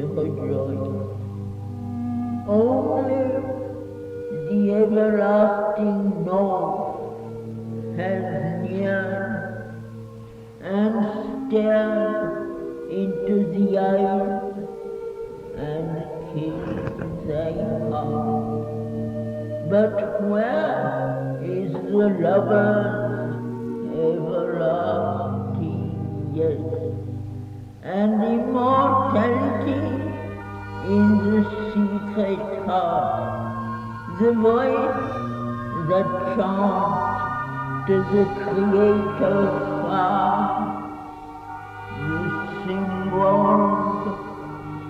her joy. Only the everlasting North has near and stared into the eyes and kissed thy heart. But where is the lover's everlasting yes, and immortality in the secret heart, the voice that chants to the Creator far, the symbol,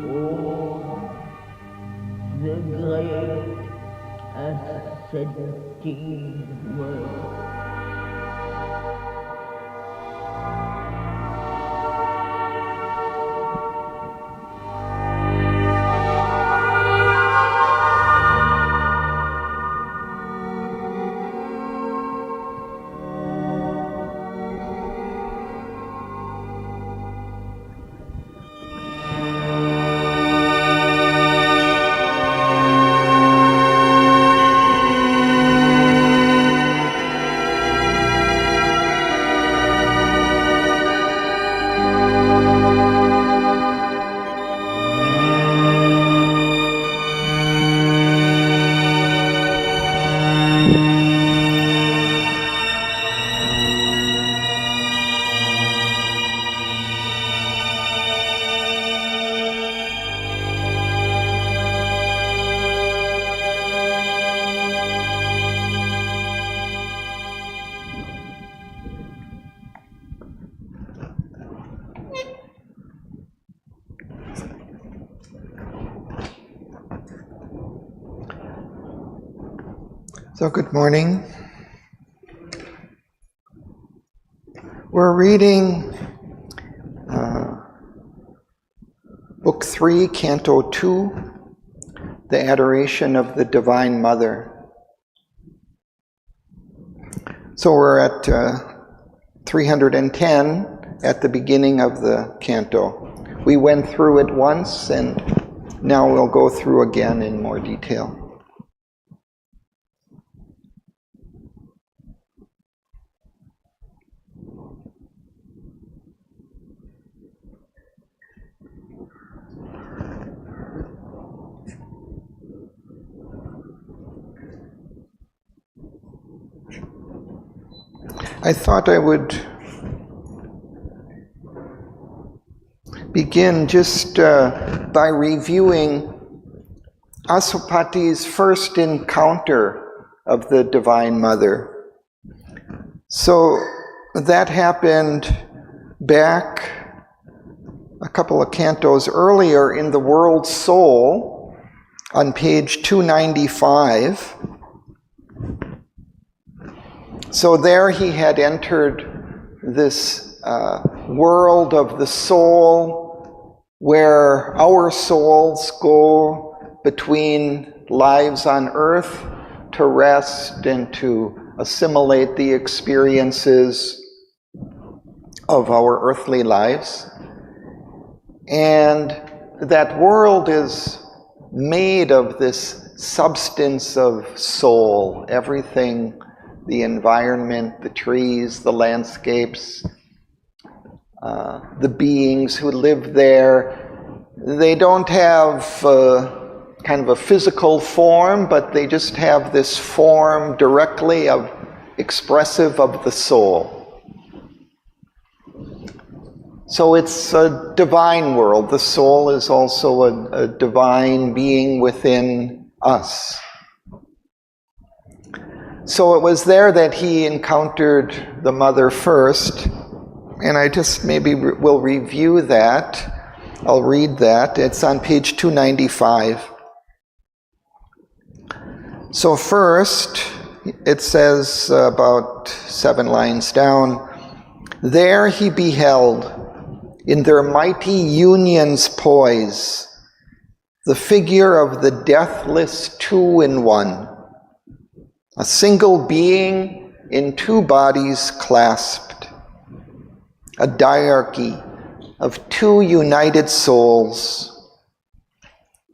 oh, the great ascending word. So good morning. We're reading Book 3, Canto 2, the Adoration of the Divine Mother. So we're at 310 at the beginning of the canto. We went through it once and now we'll go through again in more detail. I thought I would begin just by reviewing Asupati's first encounter of the Divine Mother. So that happened back a couple of cantos earlier in the World Soul on page 295. So there he had entered this world of the soul where our souls go between lives on earth to rest and to assimilate the experiences of our earthly lives. And that world is made of this substance of soul, everything, the environment, the trees, the landscapes, the beings who live there. They don't have kind of a physical form, but they just have this form directly expressive of the soul. So it's a divine world. The soul is also a divine being within us. So it was there that he encountered the Mother first, and I just maybe will review that. I'll read that. It's on page 295. So first, it says about 7 lines down, there he beheld, in their mighty union's poise, the figure of the deathless two-in-one, a single being in 2 bodies clasped, a diarchy of 2 united souls,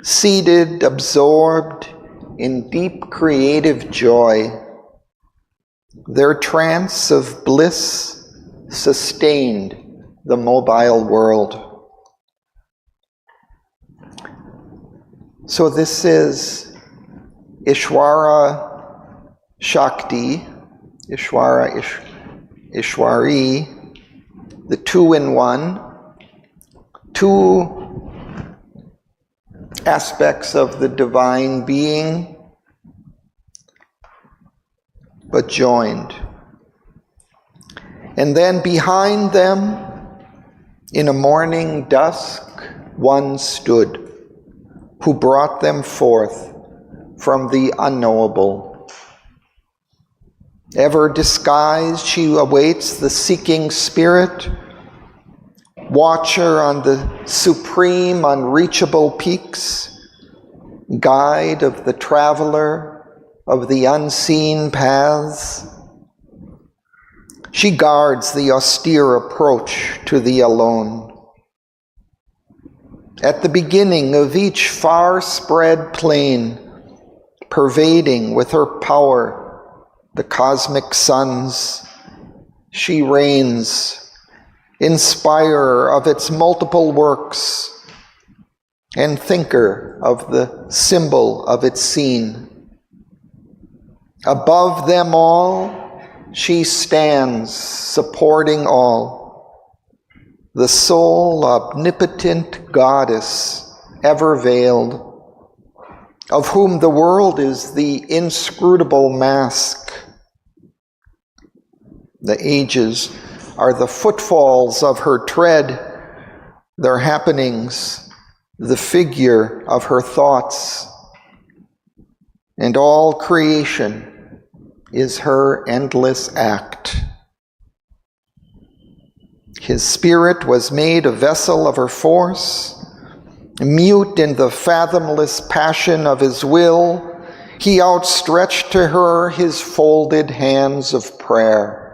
seated, absorbed in deep creative joy. Their trance of bliss sustained the mobile world. So this is Ishwara Shakti, Ishwari, the two-in-one, two aspects of the divine being, but joined. And then behind them, in a morning dusk, one stood, who brought them forth from the unknowable. Ever disguised, she awaits the seeking spirit, watcher on the supreme, unreachable peaks, guide of the traveler of the unseen paths. She guards the austere approach to the alone. At the beginning of each far-spread plain, pervading with her power the cosmic suns, she reigns, inspirer of its multiple works, and thinker of the symbol of its scene. Above them all, she stands, supporting all, the sole omnipotent goddess, ever veiled, of whom the world is the inscrutable mask. The ages are the footfalls of her tread, their happenings, the figure of her thoughts, and all creation is her endless act. His spirit was made a vessel of her force. Mute in the fathomless passion of his will, he outstretched to her his folded hands of prayer.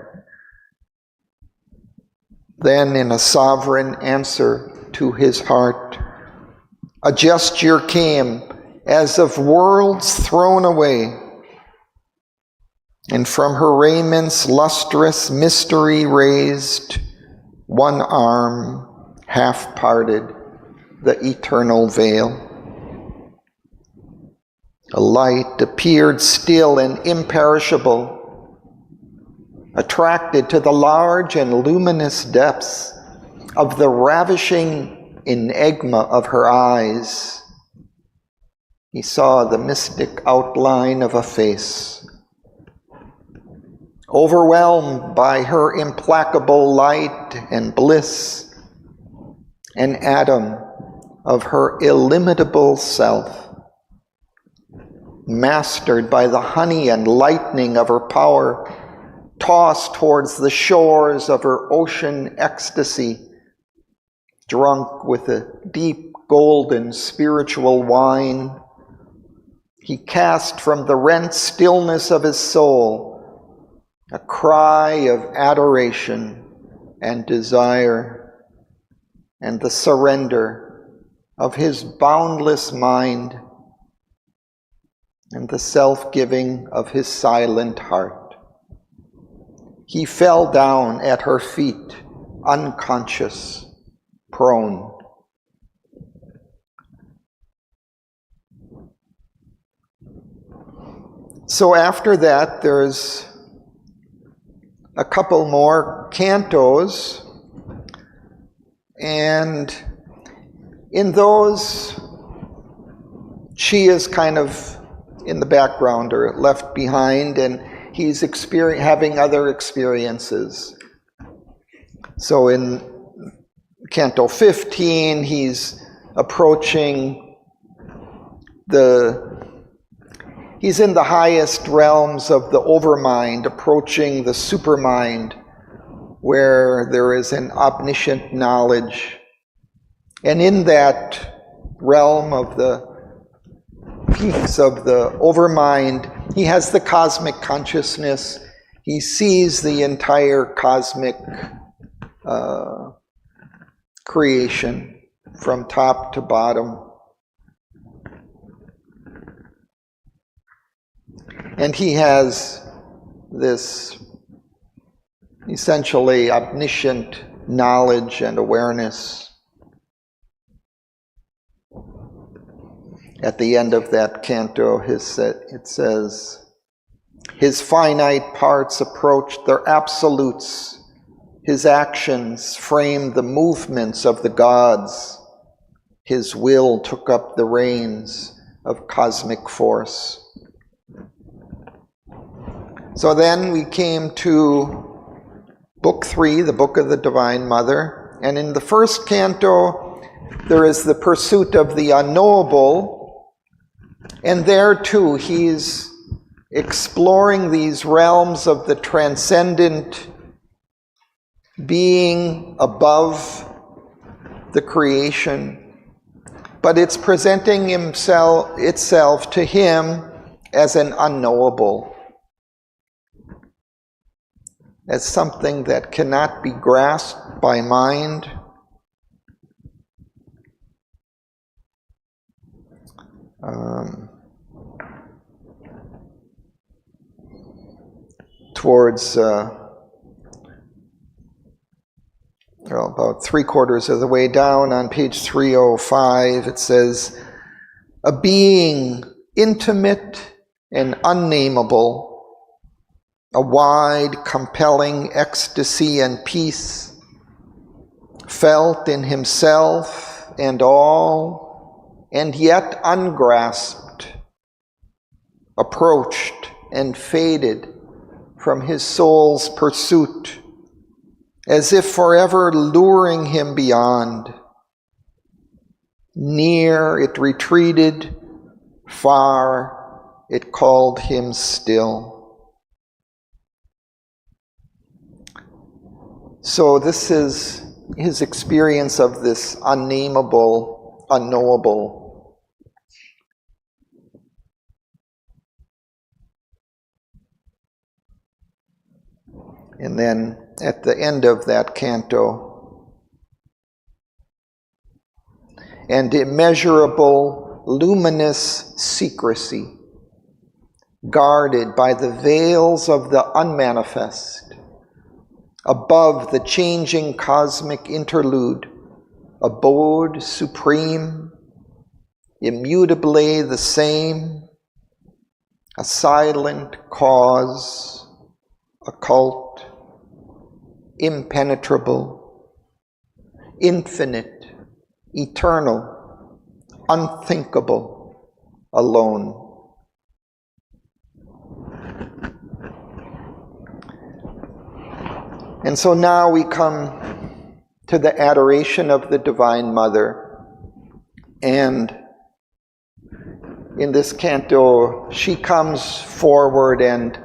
Then, in a sovereign answer to his heart, a gesture came as of worlds thrown away, and from her raiments lustrous mystery raised, one arm half parted the eternal veil. A light appeared still and imperishable, attracted to the large and luminous depths of the ravishing enigma of her eyes. He saw the mystic outline of a face. Overwhelmed by her implacable light and bliss, an atom of her illimitable self, mastered by the honey and lightning of her power, tossed towards the shores of her ocean ecstasy, drunk with a deep golden spiritual wine, he cast from the rent stillness of his soul a cry of adoration and desire, and the surrender of his boundless mind and the self-giving of his silent heart. He fell down at her feet, unconscious, prone. So after that, there's a couple more cantos, and in those, she is kind of in the background or left behind, and he's having other experiences. So in Canto 15, he's approaching he's in the highest realms of the overmind, approaching the supermind, where there is an omniscient knowledge. And in that realm of the peaks of the overmind, he has the cosmic consciousness. He sees the entire cosmic creation from top to bottom. And he has this essentially omniscient knowledge and awareness. At the end of that canto, it says, his finite parts approached their absolutes. His actions framed the movements of the gods. His will took up the reins of cosmic force. So then we came to Book 3, the Book of the Divine Mother. And in the first canto, there is the pursuit of the unknowable. And there too, he's exploring these realms of the transcendent being above the creation. But it's presenting itself to him as an unknowable, as something that cannot be grasped by mind. Towards about 3/4 of the way down on page 305, it says, a being intimate and unnameable, a wide, compelling ecstasy and peace, felt in himself and all, and yet ungrasped, approached and faded from his soul's pursuit, as if forever luring him beyond. Near it retreated, far it called him still. So this is his experience of this unnameable, unknowable. And then at the end of that canto, and immeasurable luminous secrecy, guarded by the veils of the unmanifest, above the changing cosmic interlude, abode supreme, immutably the same, a silent cause, occult, impenetrable, infinite, eternal, unthinkable, alone. And so now we come to the adoration of the Divine Mother. And in this canto, she comes forward and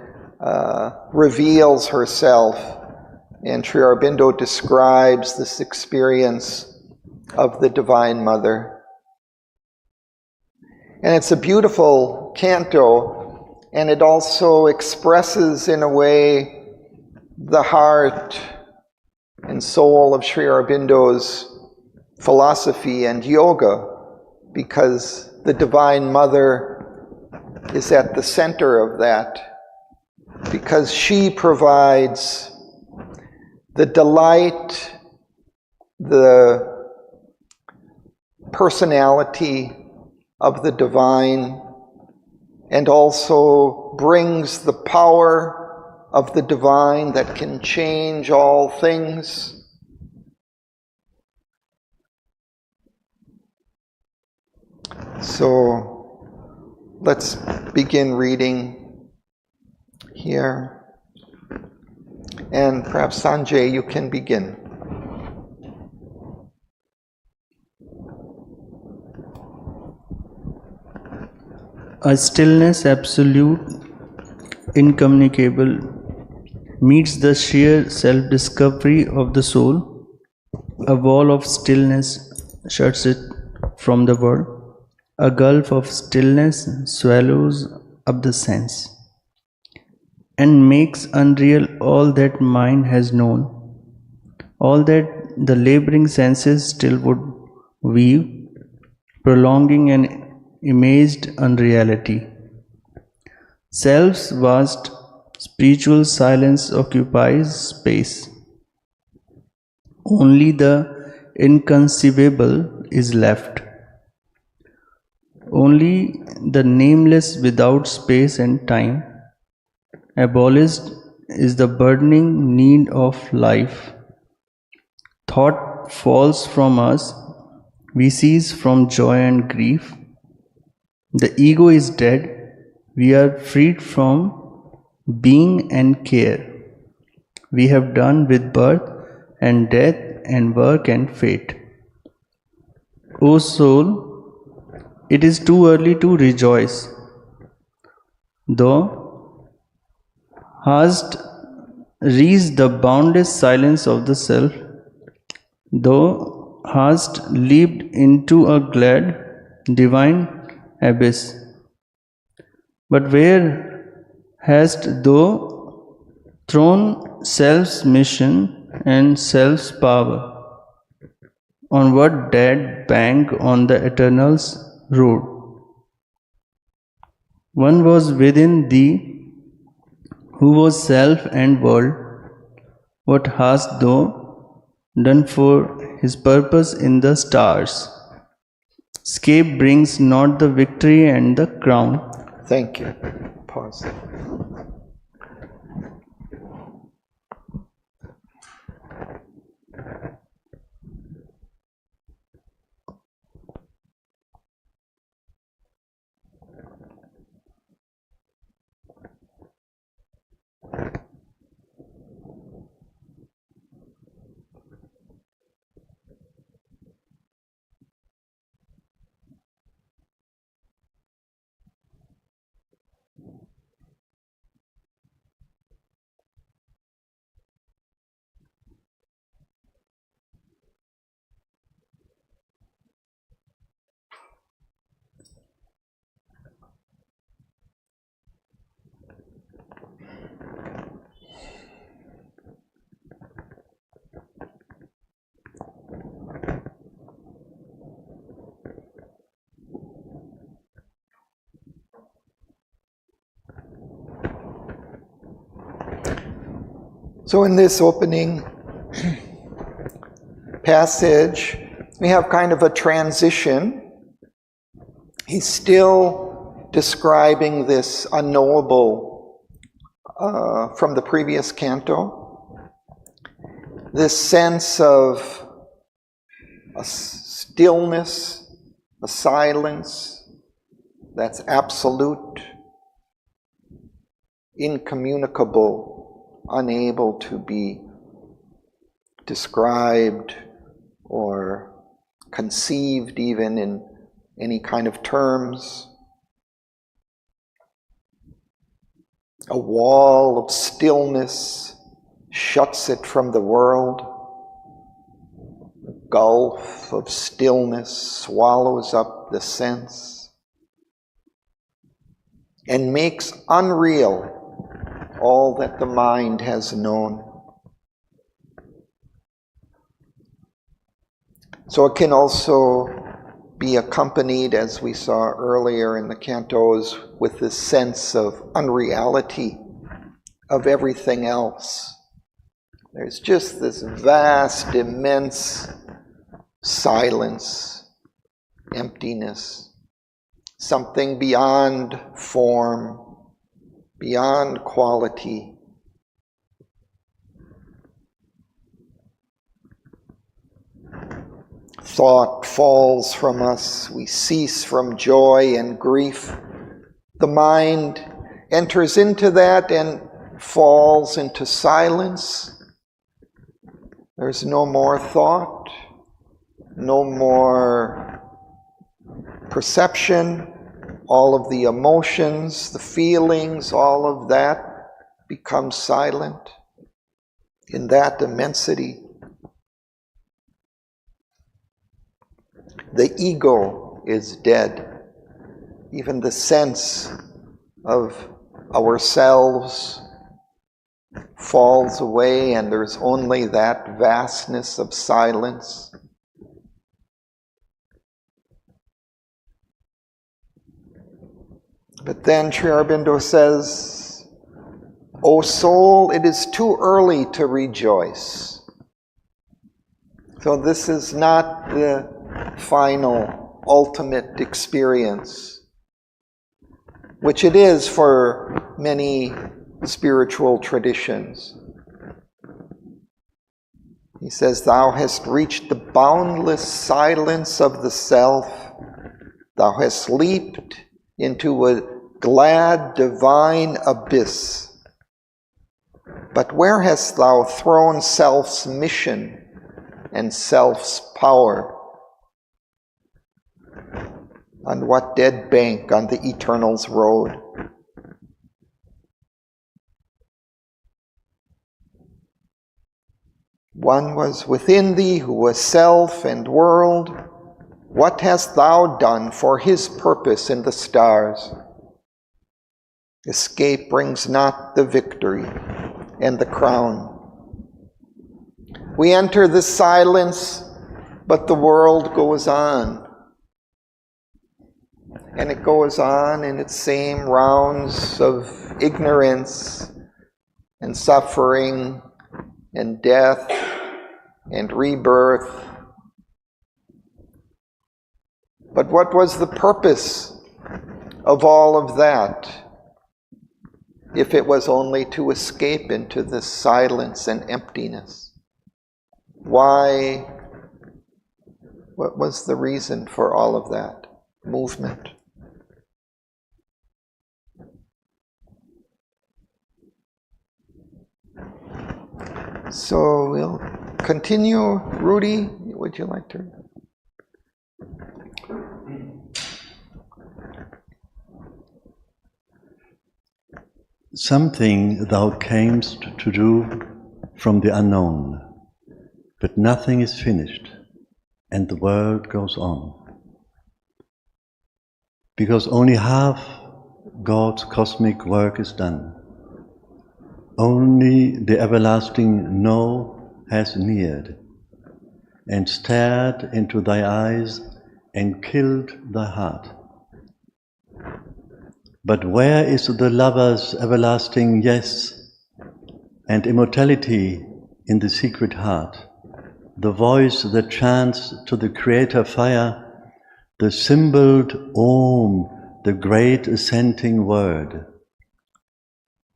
reveals herself. And Sri Aurobindo describes this experience of the Divine Mother. And it's a beautiful canto, and it also expresses in a way the heart and soul of Sri Aurobindo's philosophy and yoga, because the Divine Mother is at the center of that, because she provides the delight, the personality of the divine, and also brings the power of the divine that can change all things. So let's begin reading here. And perhaps Sanjay, you can begin. A stillness absolute, incommunicable, meets the sheer self-discovery of the soul. A wall of stillness shuts it from the world. A gulf of stillness swallows up the sense and makes unreal all that mind has known, all that the laboring senses still would weave, prolonging an imaged unreality. Self's vast spiritual silence occupies space. Only the inconceivable is left. Only the nameless without space and time. Abolished is the burning need of life. Thought falls from us, we cease from joy and grief. The ego is dead, we are freed from being and care. We have done with birth and death and work and fate. O soul, it is too early to rejoice. Thou hast reached the boundless silence of the self. Thou hast leaped into a glad, divine abyss. But where hast thou thrown self's mission and self's power? On what dead bank on the Eternal's road? One was within thee, who was self and world. What hast thou done for his purpose in the stars? Escape brings not the victory and the crown. Thank you. Pause. So in this opening passage, we have kind of a transition. He's still describing this unknowable from the previous canto. This sense of a stillness, a silence that's absolute, incommunicable, unable to be described or conceived even in any kind of terms. A wall of stillness shuts it from the world. A gulf of stillness swallows up the sense and makes unreal all that the mind has known. So it can also be accompanied, as we saw earlier in the cantos, with this sense of unreality of everything else. There's just this vast, immense silence, emptiness, something beyond form, beyond quality. Thought falls from us. We cease from joy and grief. The mind enters into that and falls into silence. There's no more thought, no more perception. All of the emotions, the feelings, all of that becomes silent in that immensity. The ego is dead. Even the sense of ourselves falls away, and there's only that vastness of silence. But then Sri Aurobindo says, O soul, it is too early to rejoice. So this is not the final, ultimate experience, which it is for many spiritual traditions. He says, thou hast reached the boundless silence of the self. Thou hast leaped into a glad divine abyss. But where hast thou thrown self's mission and self's power? On what dead bank on the eternal's road? One was within thee who was self and world. What hast thou done for his purpose in the stars? Escape brings not the victory and the crown. We enter the silence, but the world goes on. And it goes on in its same rounds of ignorance and suffering and death and rebirth. But what was the purpose of all of that, if it was only to escape into this silence and emptiness? Why? What was the reason for all of that movement? So we'll continue. Rudy, would you like to? Something thou camest to do from the unknown, but nothing is finished, and the world goes on. Because only half God's cosmic work is done. Only the everlasting No has neared, and stared into thy eyes, and killed thy heart. But where is the lover's everlasting yes, and immortality in the secret heart, the voice that chants to the Creator fire, the symboled Om, the great assenting word,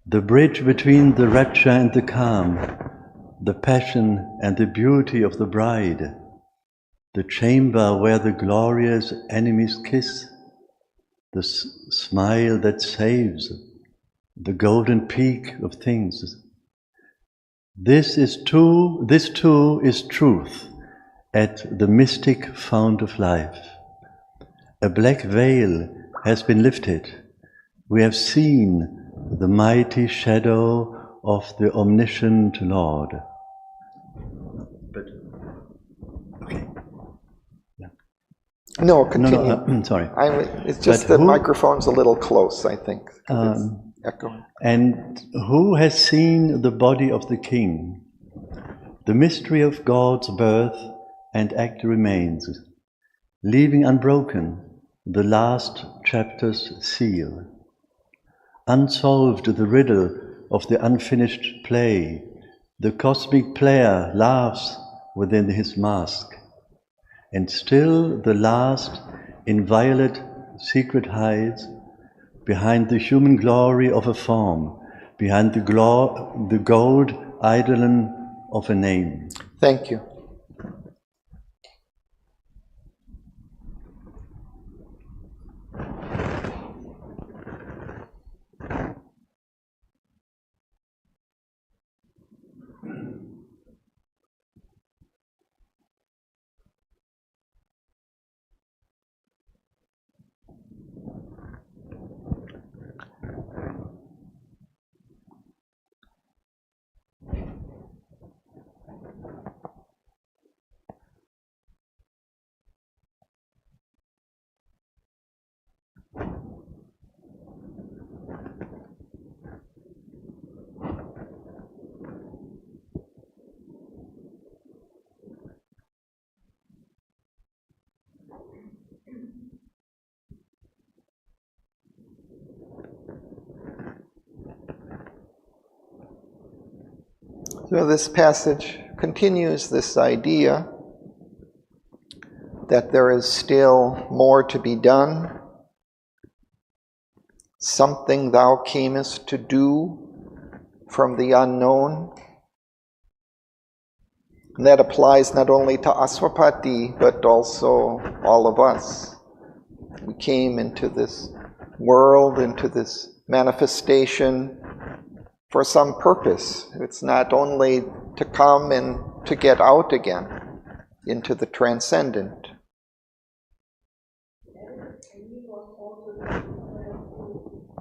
the bridge between the rapture and the calm, the passion and the beauty of the bride, the chamber where the glorious enemies kiss, the smile that saves, the golden peak of things. This too is truth at the mystic fount of life. A black veil has been lifted. We have seen the mighty shadow of the omniscient Lord. But, okay. Yeah. No, continue. No, sorry. It's just the microphone's a little close, I think. It's echoing. And who has seen the body of the King? The mystery of God's birth and act remains, leaving unbroken the last chapter's seal. Unsolved the riddle of the unfinished play, the cosmic player laughs within his mask, and still the last inviolate secret hides behind the human glory of a form, behind the gold eidolon of a name. Thank you. So this passage continues this idea that there is still more to be done, something thou camest to do from the unknown. And that applies not only to Aswapati, but also all of us. We came into this world, into this manifestation for some purpose. It's not only to come and to get out again into the transcendent. And he was also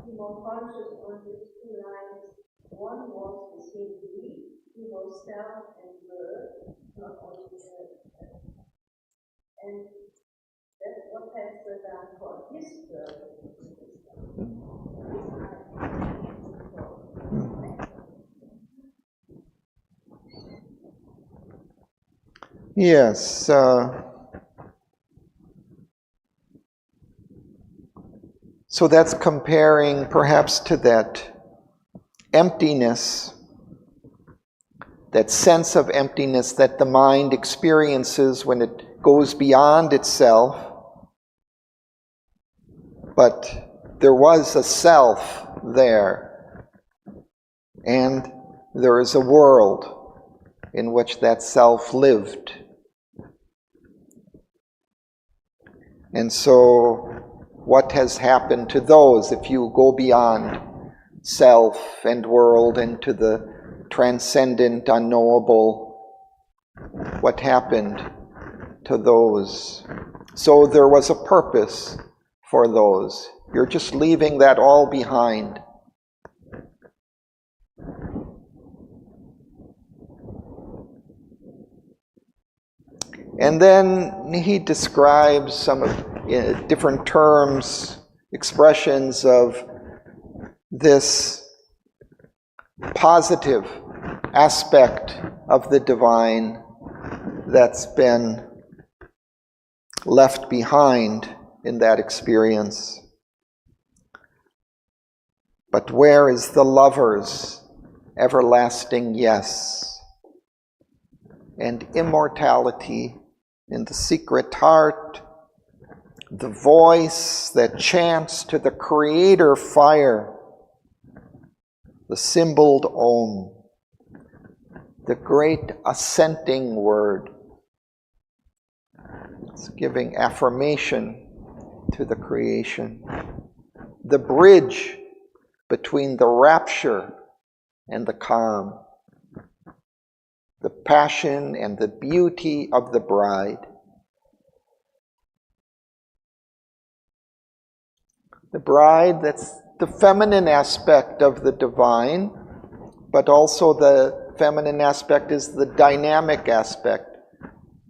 be more conscious on these two lines. One was the same belief. He was self and word, not only word. And that's what has done for his Yes. So that's comparing perhaps to that emptiness, that sense of emptiness that the mind experiences when it goes beyond itself. But there was a self there, and there is a world in which that self lived. And so, what has happened to those if you go beyond self and world into the transcendent, unknowable? What happened to those? So there was a purpose for those. You're just leaving that all behind. And then he describes some of different terms, expressions of this positive aspect of the divine that's been left behind in that experience. But where is the lover's everlasting yes? And immortality in the secret heart, the voice that chants to the Creator fire, the symboled Om, the great assenting word. It's giving affirmation to the creation. The bridge between the rapture and the calm. The passion and the beauty of the bride. The bride, that's the feminine aspect of the divine, but also the feminine aspect is the dynamic aspect,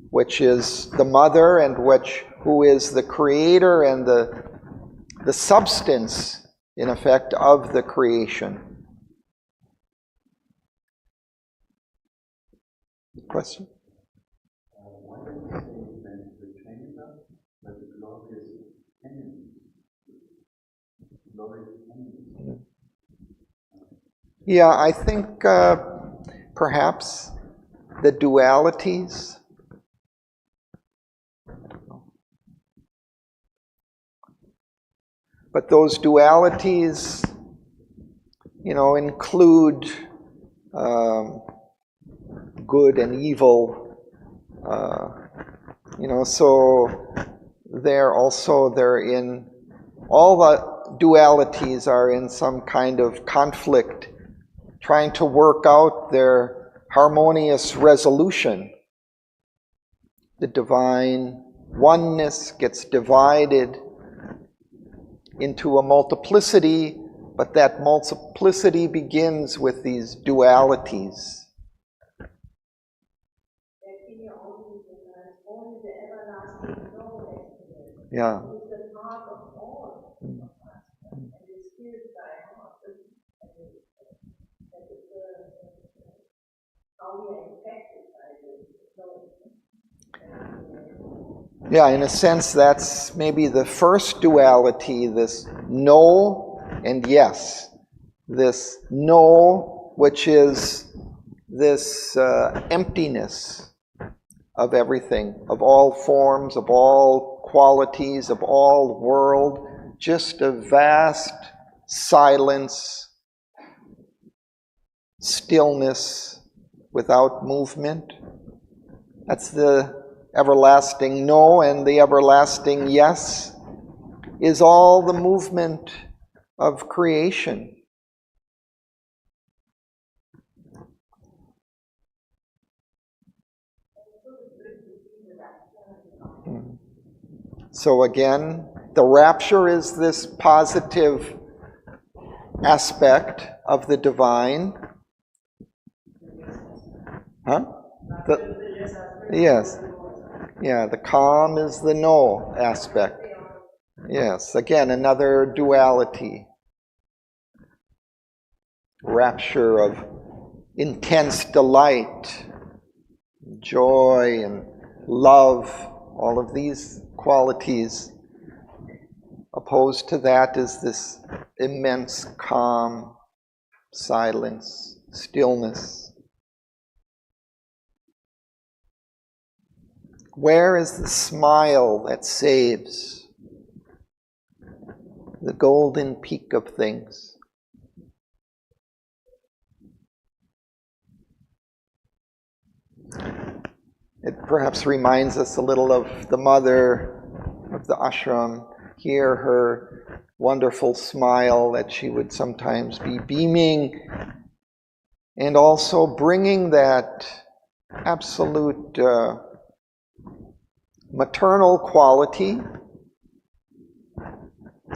which is the mother and who is the creator and the substance, in effect, of the creation. Question? Why do you say that the chamber, but the glorious enemy? Glorious enemy? Yeah, I think perhaps the dualities. But those dualities, include good and evil, so they're in, all the dualities are in some kind of conflict, trying to work out their harmonious resolution. The divine oneness gets divided into a multiplicity, but that multiplicity begins with these dualities. Yeah. Yeah, in a sense, that's maybe the first duality, this no and yes. This no, which is this emptiness of everything, of all forms, of all qualities, of all world, just a vast silence, stillness without movement. That's the everlasting no, and the everlasting yes is all the movement of creation. So again, the rapture is this positive aspect of the divine. Huh? Yes. Yeah, the calm is the no aspect. Yes, again, another duality. Rapture of intense delight, joy and love, all of these qualities. Opposed to that is this immense calm, silence, stillness. Where is the smile that saves? The golden peak of things. It perhaps reminds us a little of the mother of the ashram. Here, her wonderful smile that she would sometimes be beaming, and also bringing that absolute maternal quality,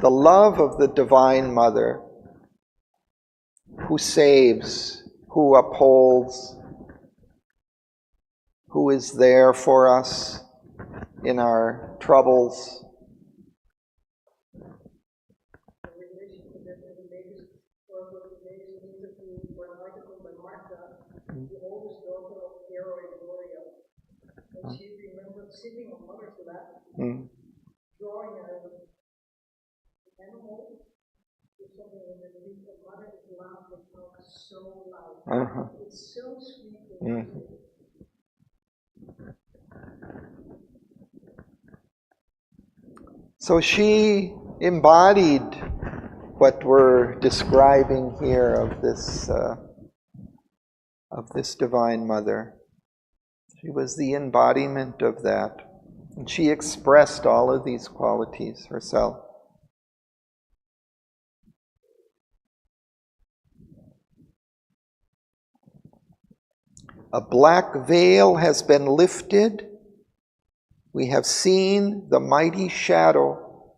the love of the Divine Mother, who saves, who upholds, who is there for us in our troubles. The oldest daughter of Piero and Gloria. And she remembered sitting on mother's lap, drawing an animal with something in the leaf, and mother is laughing out so loud. It's so sweet. So she embodied what we're describing here of this Divine Mother. She was the embodiment of that. And she expressed all of these qualities herself. A black veil has been lifted. We have seen the mighty shadow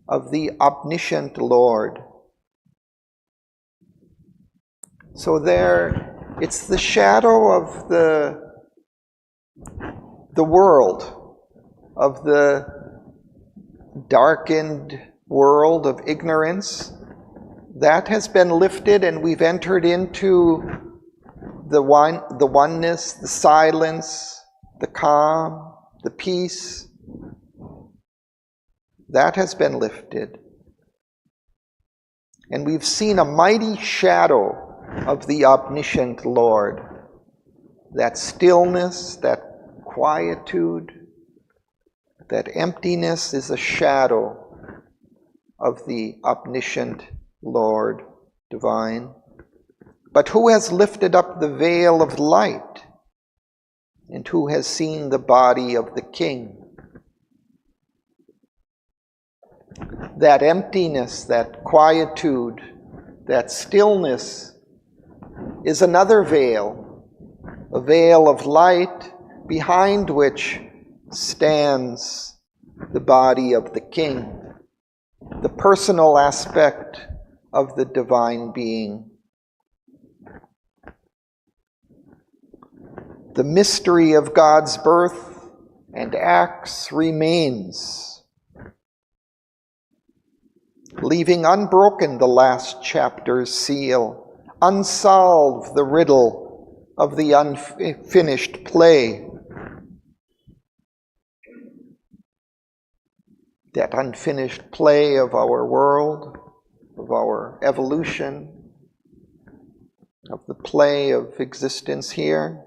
of the omniscient Lord. So there, it's the shadow of the world, of the darkened world of ignorance. That has been lifted, and we've entered into the oneness, the silence, the calm, the peace. That has been lifted. And we've seen a mighty shadow of the omniscient Lord. That stillness, that quietude, that emptiness is a shadow of the omniscient Lord divine. But who has lifted up the veil of light? And who has seen the body of the King? That emptiness, that quietude, that stillness is another veil, a veil of light behind which stands the body of the King, the personal aspect of the divine being. The mystery of God's birth and acts remains, leaving unbroken the last chapter's seal, unsolved the riddle of the unfinished play. That unfinished play of our world, of our evolution, of the play of existence here.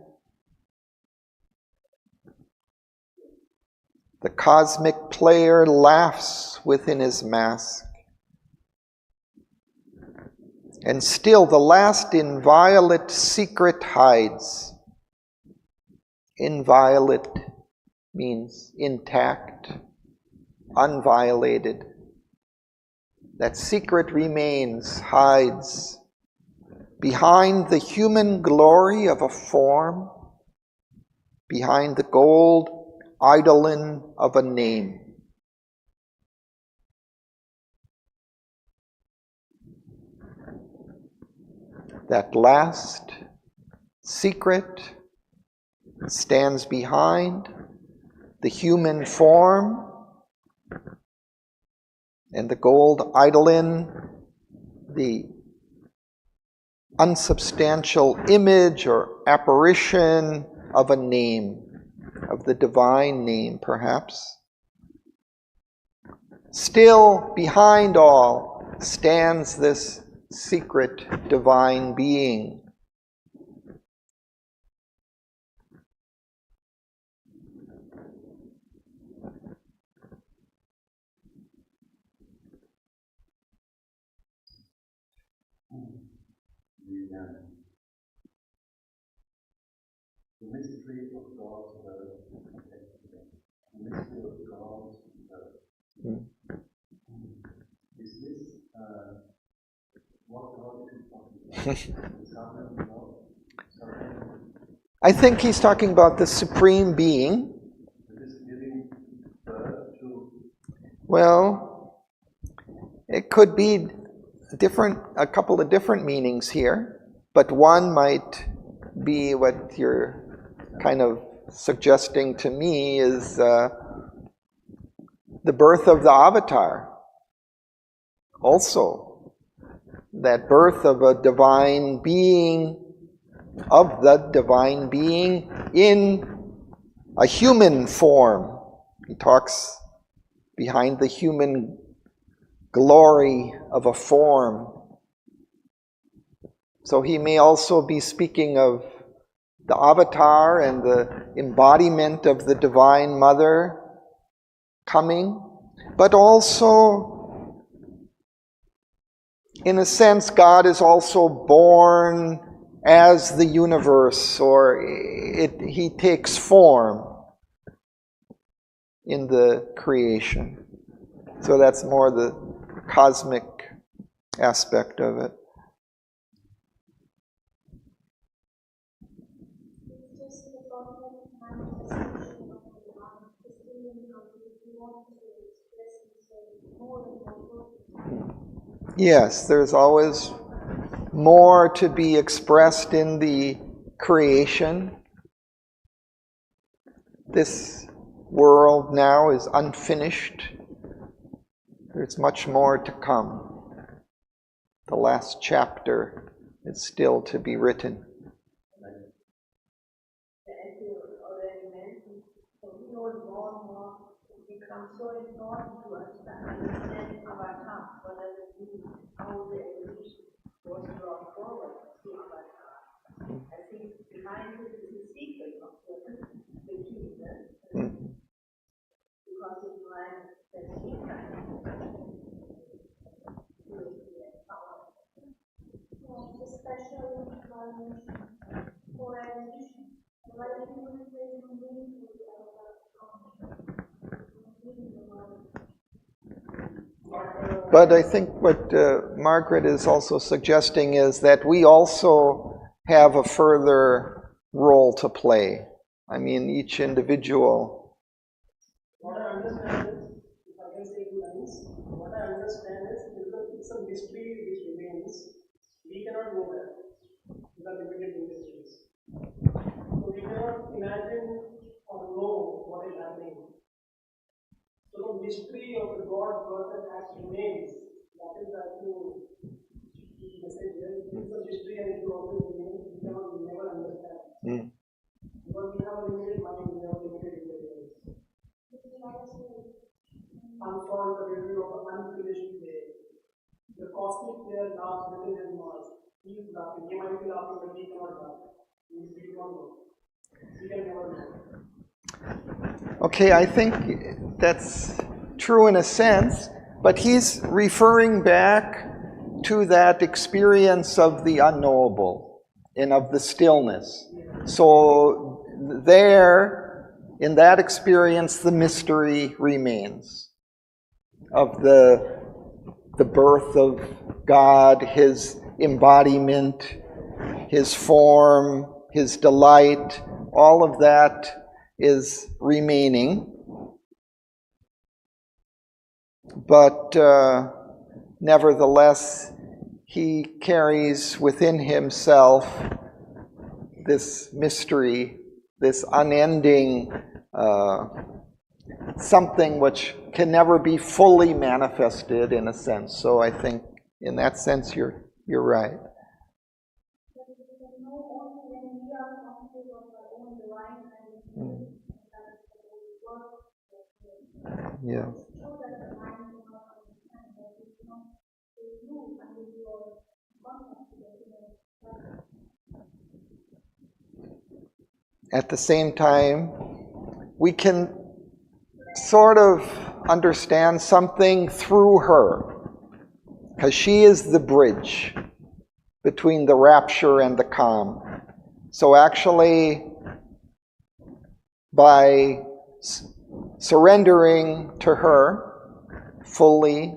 The cosmic player laughs within his mask. And still the last inviolate secret hides. Inviolate means intact, unviolated. That secret remains, hides, behind the human glory of a form, behind the gold eidolon of a name. That last secret stands behind the human form and the gold eidolon, the unsubstantial image or apparition of a name, of the divine name perhaps. Still behind all stands this secret divine being. The mystery of God's word, the mystery of God's word. Is this what God is talking about? I think he's talking about the Supreme Being. Is this giving birth to? Well, it could be a couple of different meanings here, but one might be what you're kind of suggesting to me is the birth of the avatar. Also, that birth of a divine being, of the divine being in a human form. He talks behind the human glory of a form. So he may also be speaking of the avatar and the embodiment of the Divine Mother coming, but also, in a sense, God is also born as the universe, or he takes form in the creation. So that's more the cosmic aspect of it. Yes, there's always more to be expressed in the creation. This world now is unfinished. There's much more to come. The last chapter is still to be written. As you already mentioned, so we all more and more become so important to us to understand avatar. What does it mean? How the evolution was brought forward to avatar. I think behind it is the secret of the kingdom. Because it's like the secret. The special incarnation for evolution. Why do you say you need to be But I think what Margaret is also suggesting is that we also have a further role to play. I mean, each individual. What I understand is, if I can say two lines, what I understand is because it's a mystery which remains, we cannot know that with our limited industries. So we cannot imagine or know what is happening. So the mystery of the God birth and act remains. That is the actual message here. It's a mystery and it will always remain. We cannot never understand. Because we have a limited mind, we have a limited intelligence. Unsolved the review of an unfinished play. The cosmic player laughs within his mask. He is laughing. He might be laughing, but he cannot laugh. We don't know. We can never know. Okay, I think that's true in a sense, but he's referring back to that experience of the unknowable and of the stillness. So there, in that experience, the mystery remains of the birth of God, His embodiment, His form, His delight, all of that is remaining. But nevertheless, He carries within Himself this mystery, this unending something which can never be fully manifested in a sense. So I think in that sense you're right. But we can know only when we are conscious of our own divine and that is the work. Yeah. So that the mind will not understand that it's not you until you are conscious that At the same time, we can sort of understand something through her, because she is the bridge between the rapture and the calm. So actually, by surrendering to her fully,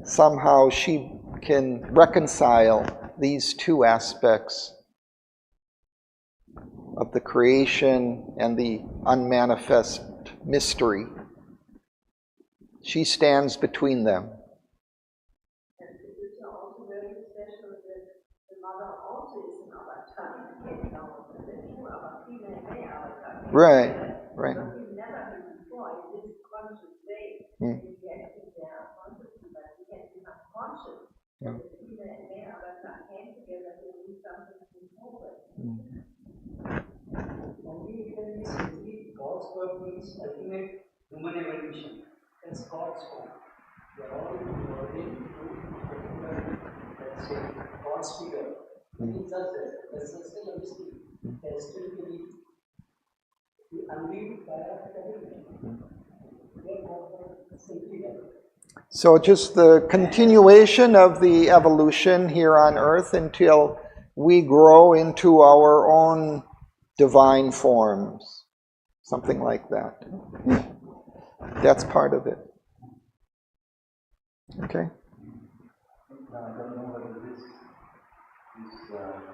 somehow she can reconcile these two aspects of the creation and the unmanifest mystery. She stands between them. And it is also very special that the mother also is an avatar. Right, right. But we never been before in this conscious way. We have been there consciously, but we have been unconscious. Yeah. The female and male avatar came together to do something important. Only it can be simply God's work means ultimate human evolution. That's God's work. We are all evolving to particular, let's say, God's figure. It does that. That's still a mystery. There is still to be unveiled by our evolution. Therefore, simply that. So just the continuation of the evolution here on earth until we grow into our own divine forms. Something like that. That's part of it. Okay? I don't know whether this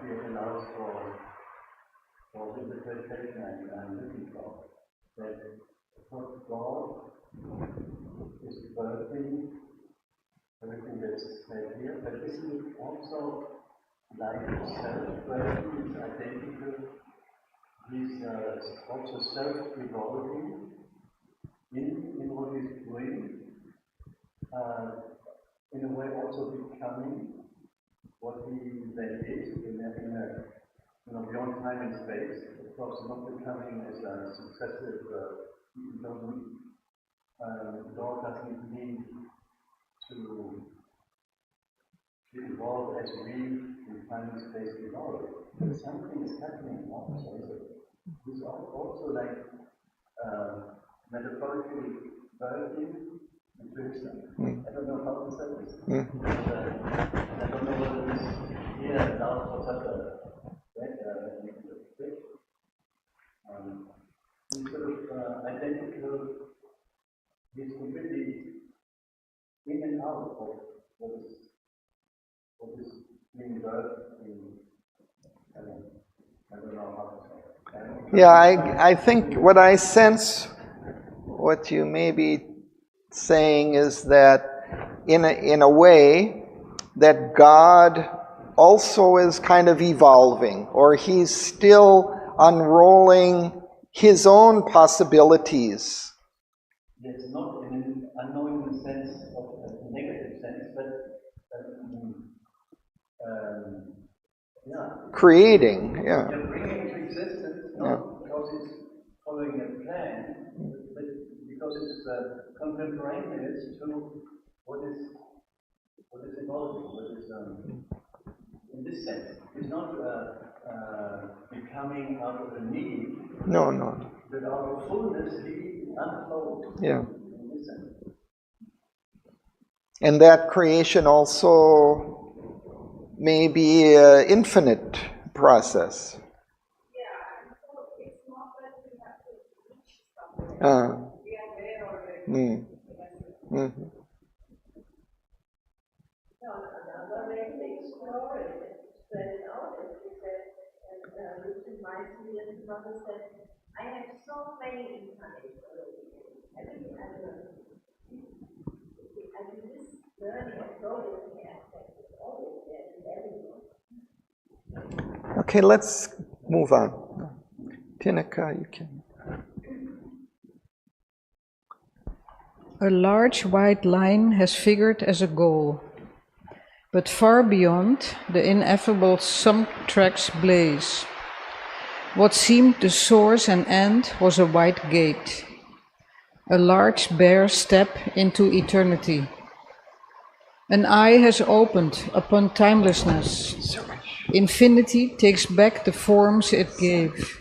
field allows for the interpretation I'm looking for. That what God is birthing everything that's said here, but isn't it also like self-birthing is identical? He's also self-evolving in what he's doing, in a way also becoming what he then is in beyond time and space. Of course, not becoming as a successive, God doesn't need to evolve as we in time and space evolve. But something is happening also. It's also like metaphorically birthing into himself. I don't know how to say this. I don't know whether this here allows for such a interpretation. He's sort of identical, he's completely in and out of what is being birthed in, I don't know how to say it. Yeah, I think what I sense, what you may be saying is that in a way that God also is kind of evolving, or He's still unrolling His own possibilities. Yes, not in an unknowing sense of a negative sense, but Creating, yeah. You're bringing to existence, not because it's following a plan, but because it's contemporaneous to what is evolving, what is this sense. It's not becoming out of a need, No, no. but out of fullness, he unfolds. Yeah. In this sense. And that creation also may be an infinite process. Yeah, so it's not that we have to reach somewhere. We are there already. Mm-hmm. Another way to explore it, spread it out, as we said, and which reminds me that the mother said, I have so many insights already. I mean, this learning and progressing aspect is always there in everyone. Okay, let's move on. Tinaka, you can. A large white line has figured as a goal, but far beyond, the ineffable sum-tracks blaze. What seemed the source and end was a white gate, a large bare step into eternity. An eye has opened upon timelessness. Infinity takes back the forms it gave,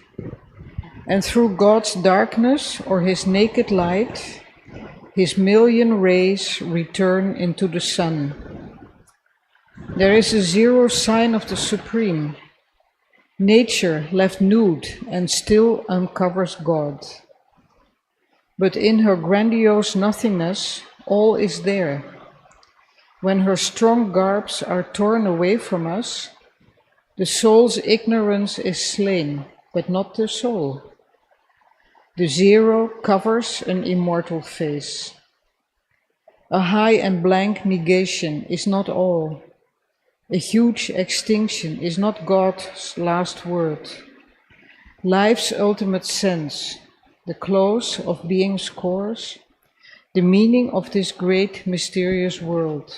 and through God's darkness or his naked light, his million rays return into the sun. There is a zero sign of the Supreme. Nature left nude and still uncovers God. But in her grandiose nothingness, all is there. When her strong garbs are torn away from us, the soul's ignorance is slain, but not the soul. The zero covers an immortal face. A high and blank negation is not all. A huge extinction is not God's last word. Life's ultimate sense, the close of being's course, the meaning of this great mysterious world.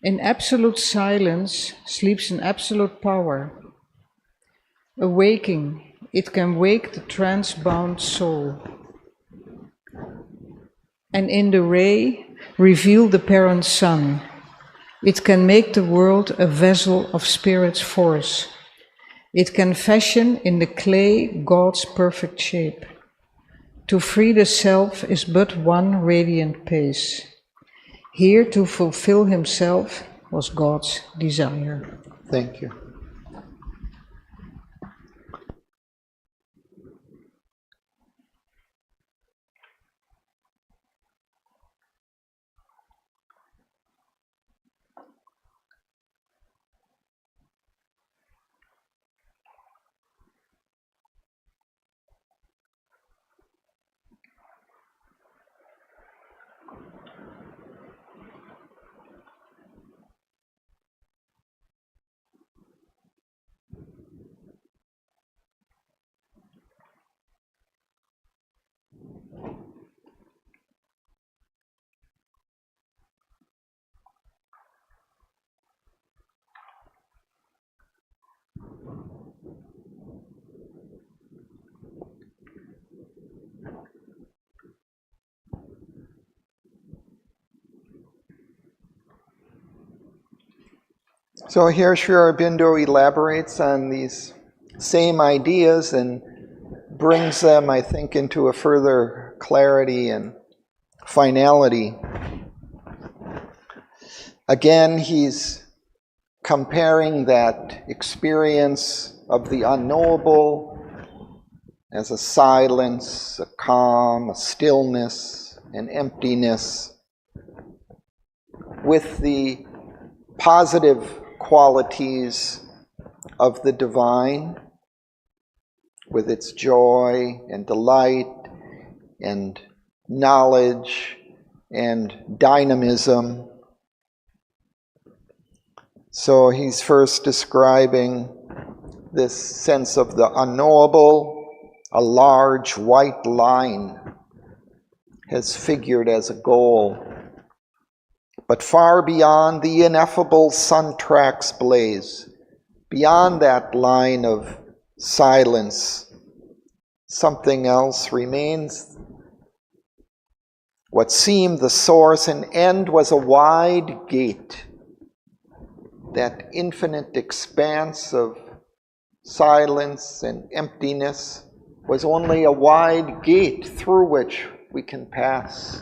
In absolute silence sleeps an absolute power. Awaking, it can wake the trance-bound soul. And in the ray, reveal the parent sun. It can make the world a vessel of spirit's force. It can fashion in the clay God's perfect shape. To free the self is but one radiant pace. Here to fulfill himself was God's desire. Thank you. So here Sri Aurobindo elaborates on these same ideas and brings them, I think, into a further clarity and finality. Again, he's comparing that experience of the unknowable as a silence, a calm, a stillness, an emptiness, with the positive qualities of the divine, with its joy and delight and knowledge and dynamism. So he's first describing this sense of the unknowable. A large white line has figured as a goal. But far beyond the ineffable sun tracks blaze, beyond that line of silence, something else remains. What seemed the source and end was a wide gate that infinite expanse of silence and emptiness, was only a wide gate through which we can pass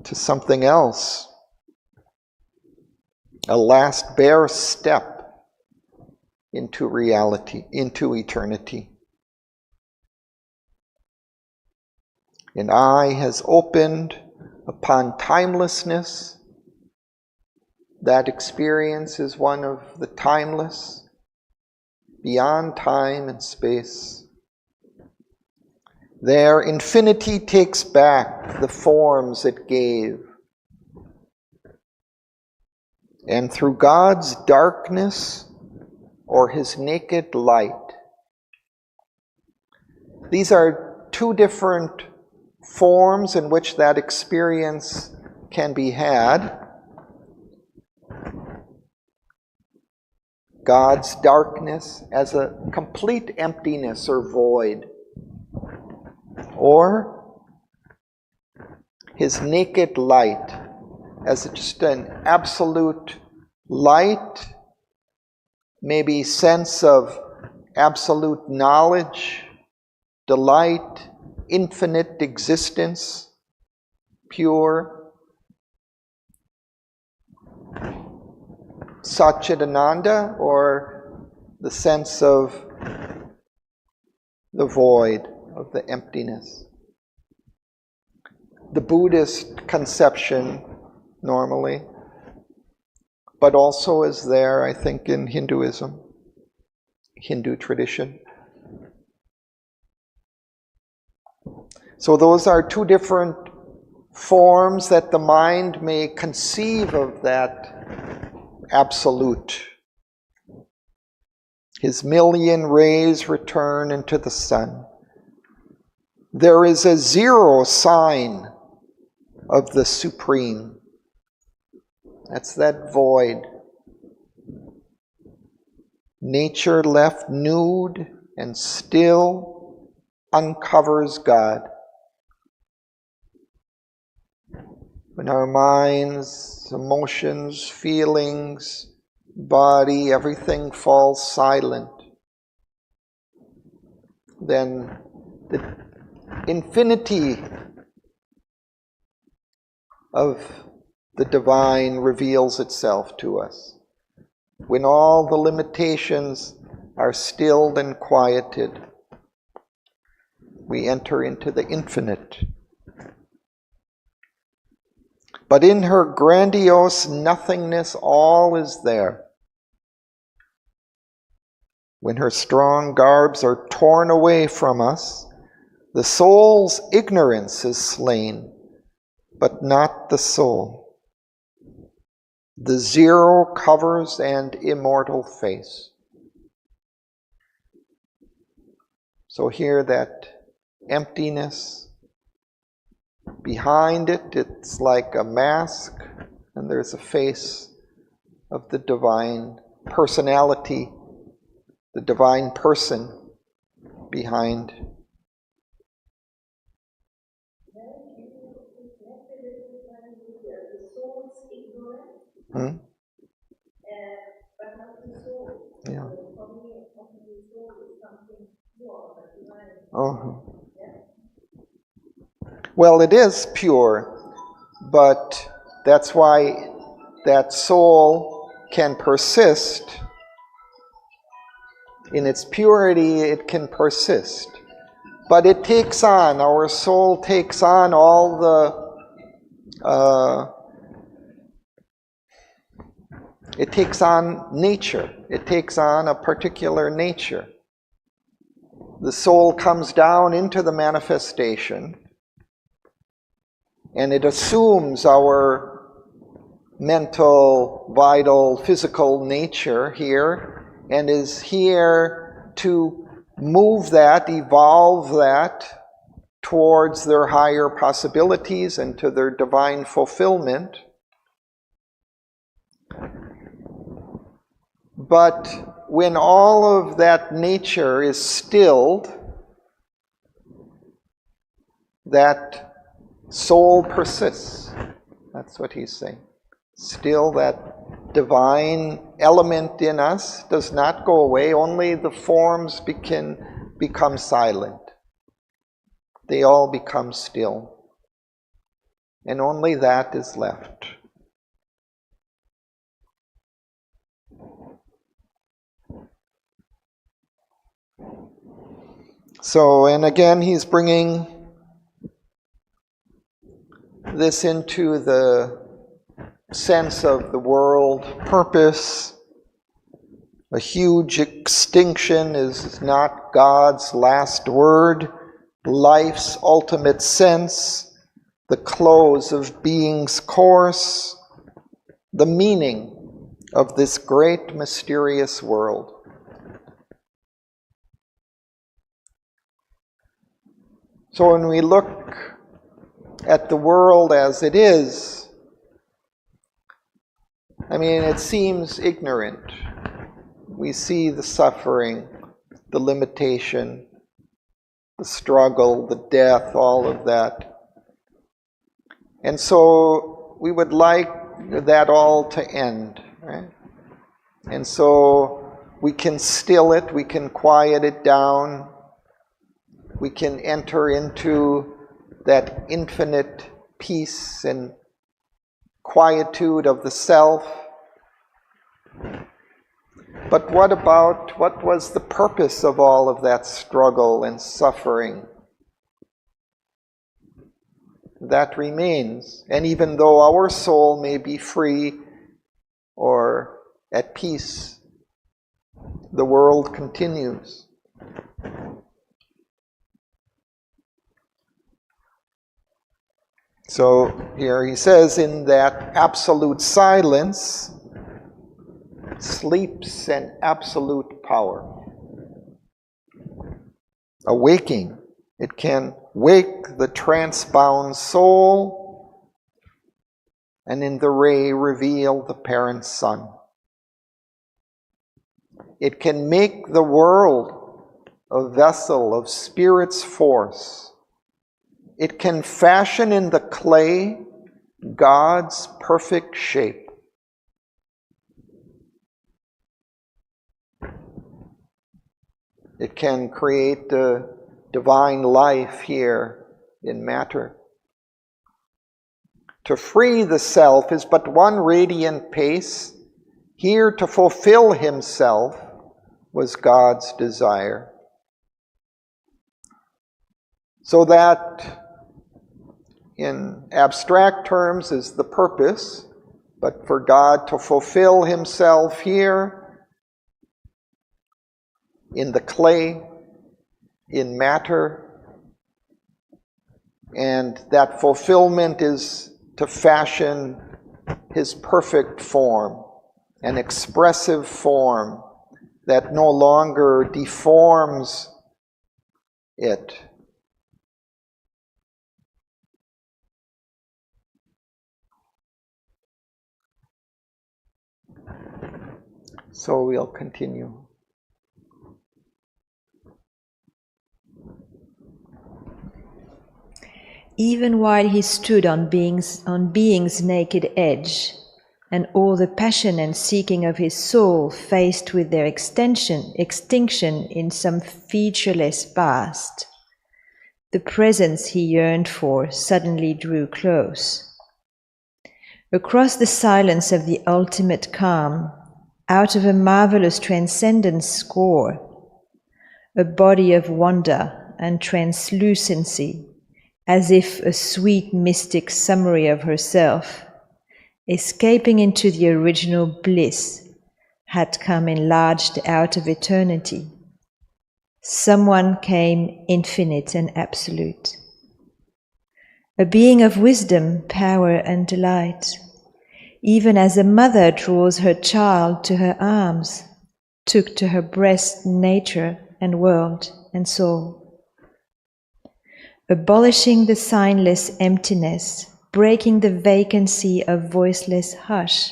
to something else. A last bare step into reality, into eternity. An eye has opened upon timelessness. That experience is one of the timeless, beyond time and space. There, infinity takes back the forms it gave. And through God's darkness or His naked light, these are two different forms in which that experience can be had. God's darkness as a complete emptiness or void, or His naked light as just an absolute light, maybe sense of absolute knowledge, delight, infinite existence, pure. Satchidananda, or the sense of the void, of the emptiness. The Buddhist conception, normally, but also is there, I think, in Hinduism, Hindu tradition. So those are two different forms that the mind may conceive of that absolute. His million rays return into the sun. There is a zero sign of the supreme. That's that void. Nature left nude and still uncovers God. When our minds, emotions, feelings, body, everything falls silent, then the infinity of the divine reveals itself to us. When all the limitations are stilled and quieted, we enter into the infinite. But in her grandiose nothingness, all is there. When her strong garbs are torn away from us, the soul's ignorance is slain, but not the soul. The zero covers an immortal face. So here that emptiness, behind it, it's like a mask, and there's a face of the divine personality, the divine person behind. Hmm? Yeah. Oh. Well, it is pure, but that's why that soul can persist. In its purity, it can persist. But it takes on, our soul takes on all the, it takes on nature. It takes on a particular nature. The soul comes down into the manifestation, and it assumes our mental, vital, physical nature here, and is here to move that, evolve that towards their higher possibilities and to their divine fulfillment. But when all of that nature is stilled, that soul persists. That's what he's saying. Still that divine element in us does not go away, only the forms become silent. They all become still. And only that is left. So, and again, he's bringing this into the sense of the world purpose. A huge extinction is not God's last word. Life's ultimate sense, the close of being's course, the meaning of this great mysterious world. So when we look at the world as it is, I mean, it seems ignorant. We see the suffering, the limitation, the struggle, the death, all of that. And so we would like that all to end, right? And so we can still it, we can quiet it down, we can enter into that infinite peace and quietude of the self. But what was the purpose of all of that struggle and suffering? That remains. And even though our soul may be free or at peace, the world continues. So here he says, in that absolute silence sleeps an absolute power. A waking. It can wake the trance-bound soul and in the ray reveal the parent sun. It can make the world a vessel of spirit's force. It can fashion in the clay God's perfect shape. It can create the divine life here in matter. To free the self is but one radiant pace. Here to fulfill himself was God's desire. So that in abstract terms is the purpose, but for God to fulfill himself here in the clay, in matter, and that fulfillment is to fashion his perfect form, an expressive form that no longer deforms it. So we'll continue. Even while he stood on being's naked edge, and all the passion and seeking of his soul faced with their extinction in some featureless past, the presence he yearned for suddenly drew close. Across the silence of the ultimate calm, out of a marvelous transcendent score, a body of wonder and translucency, as if a sweet mystic summary of herself, escaping into the original bliss, had come enlarged out of eternity. Someone came infinite and absolute. A being of wisdom, power, and delight, even as a mother draws her child to her arms, took to her breast nature and world and soul. Abolishing the signless emptiness, breaking the vacancy of voiceless hush,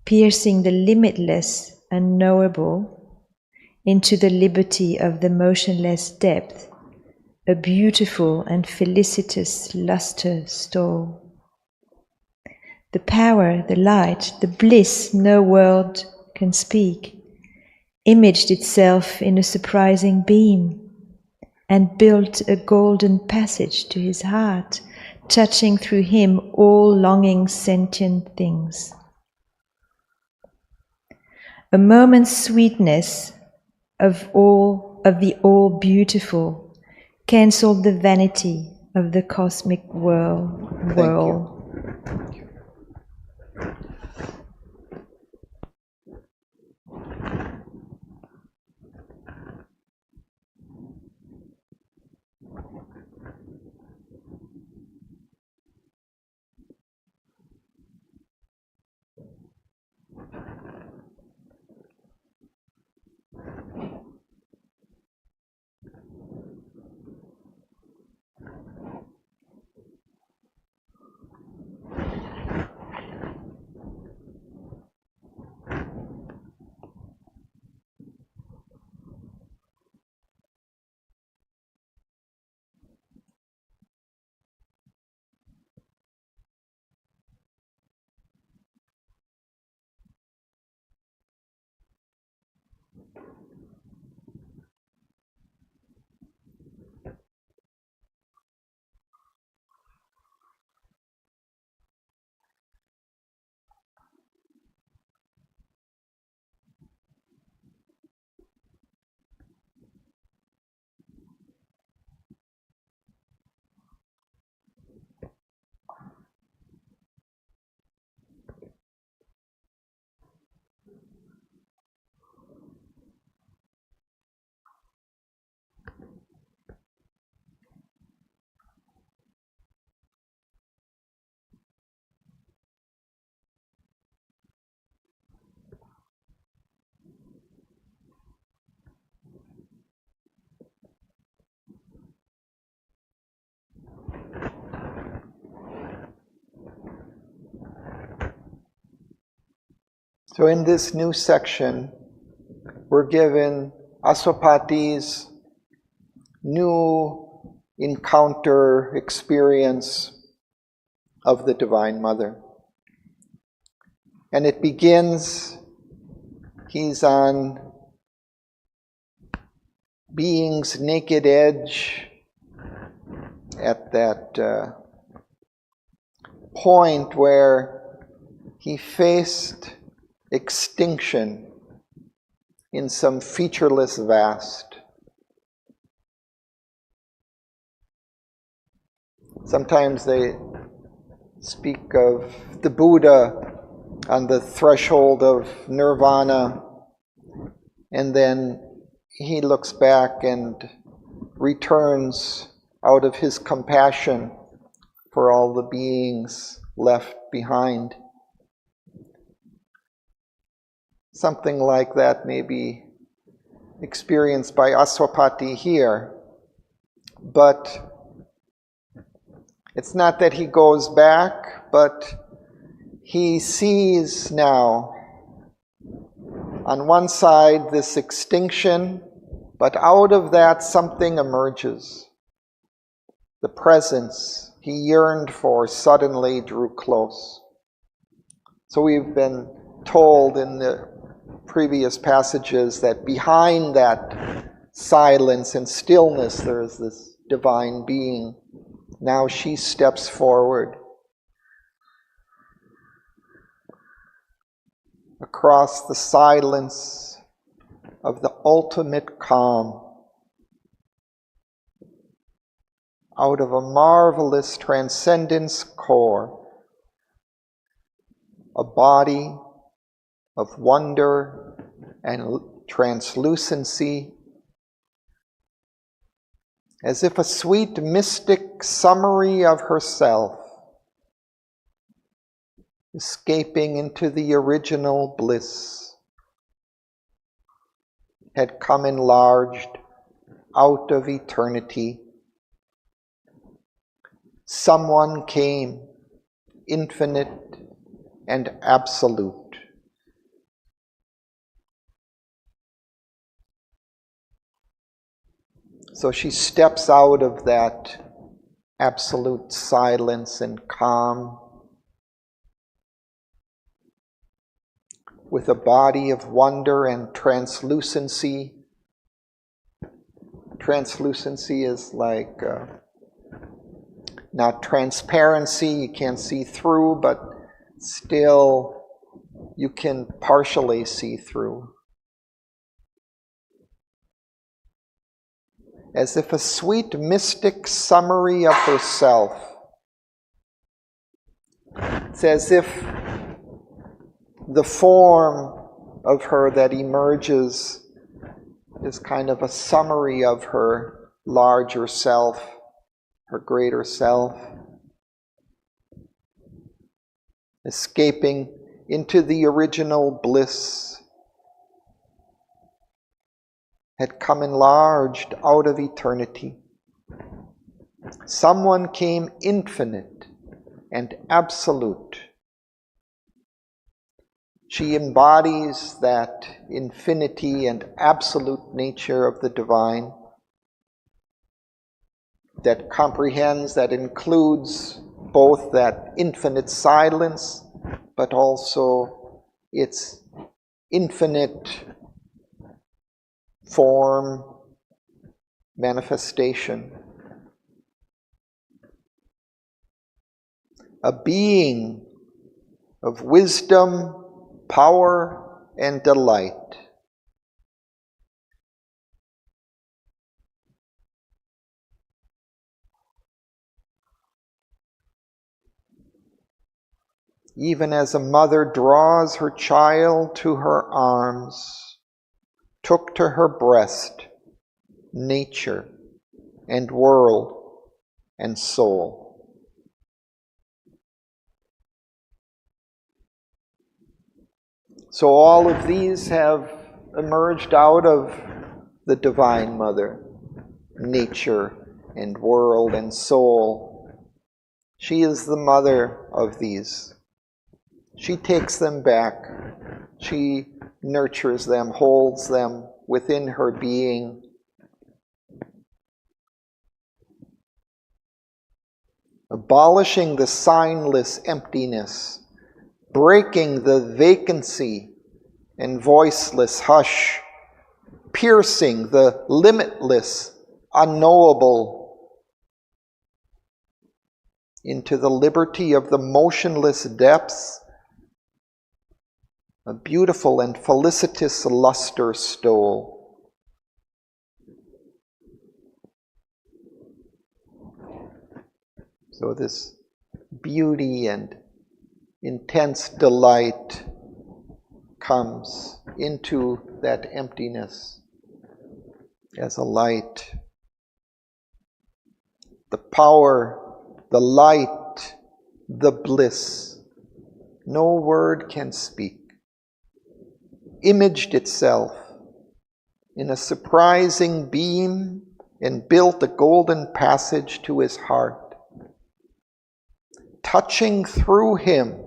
piercing the limitless unknowable into the liberty of the motionless depth, a beautiful and felicitous luster stole. the power, the light, the bliss no word can speak, imaged itself in a surprising beam, and built a golden passage to his heart, touching through him all longing sentient things. A moment's sweetness of the all beautiful cancelled the vanity of the cosmic whirl. So in this new section, we're given Aswapati's new encounter experience of the Divine Mother. And it begins, he's on being's naked edge at that point where he faced extinction in some featureless vast. Sometimes they speak of the Buddha on the threshold of nirvana, and then he looks back and returns out of his compassion for all the beings left behind. Something like that may be experienced by Aswapati here, but it's not that he goes back, but he sees now on one side this extinction, but out of that something emerges. The presence he yearned for suddenly drew close. So we've been told in the previous passages that behind that silence and stillness there is this divine being. Now she steps forward across the silence of the ultimate calm, out of a marvelous transcendence core, a body of wonder and translucency, as if a sweet mystic summary of herself, escaping into the original bliss, had come enlarged out of eternity. Someone came, infinite and absolute. So she steps out of that absolute silence and calm with a body of wonder and translucency. Translucency is like not transparency, you can't see through, but still you can partially see through. As if a sweet mystic summary of herself. It's as if the form of her that emerges is kind of a summary of her larger self, her greater self, escaping into the original bliss, had come enlarged out of eternity. Someone came infinite and absolute. She embodies that infinity and absolute nature of the divine that comprehends, that includes both that infinite silence, but also its infinite form, manifestation. A being of wisdom, power, and delight. Even as a mother draws her child to her arms, took to her breast nature and world and soul. So all of these have emerged out of the Divine Mother, nature and world and soul. She is the mother of these. She takes them back. She nurtures them, holds them within her being. Abolishing the signless emptiness, breaking the vacancy and voiceless hush, piercing the limitless, unknowable into the liberty of the motionless depths. A beautiful and felicitous luster stole. So this beauty and intense delight comes into that emptiness as a light. The power, the light, the bliss, no word can speak, imaged itself in a surprising beam and built a golden passage to his heart, touching through him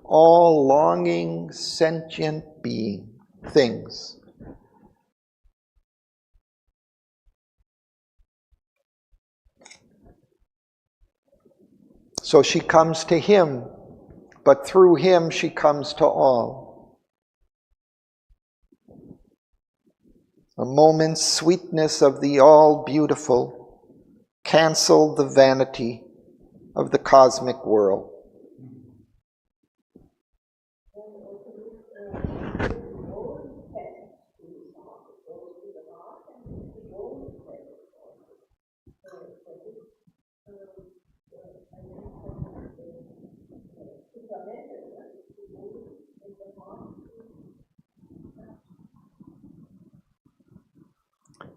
all longing, sentient things. So she comes to him, but through him she comes to all. A moment's sweetness of the all-beautiful canceled the vanity of the cosmic world.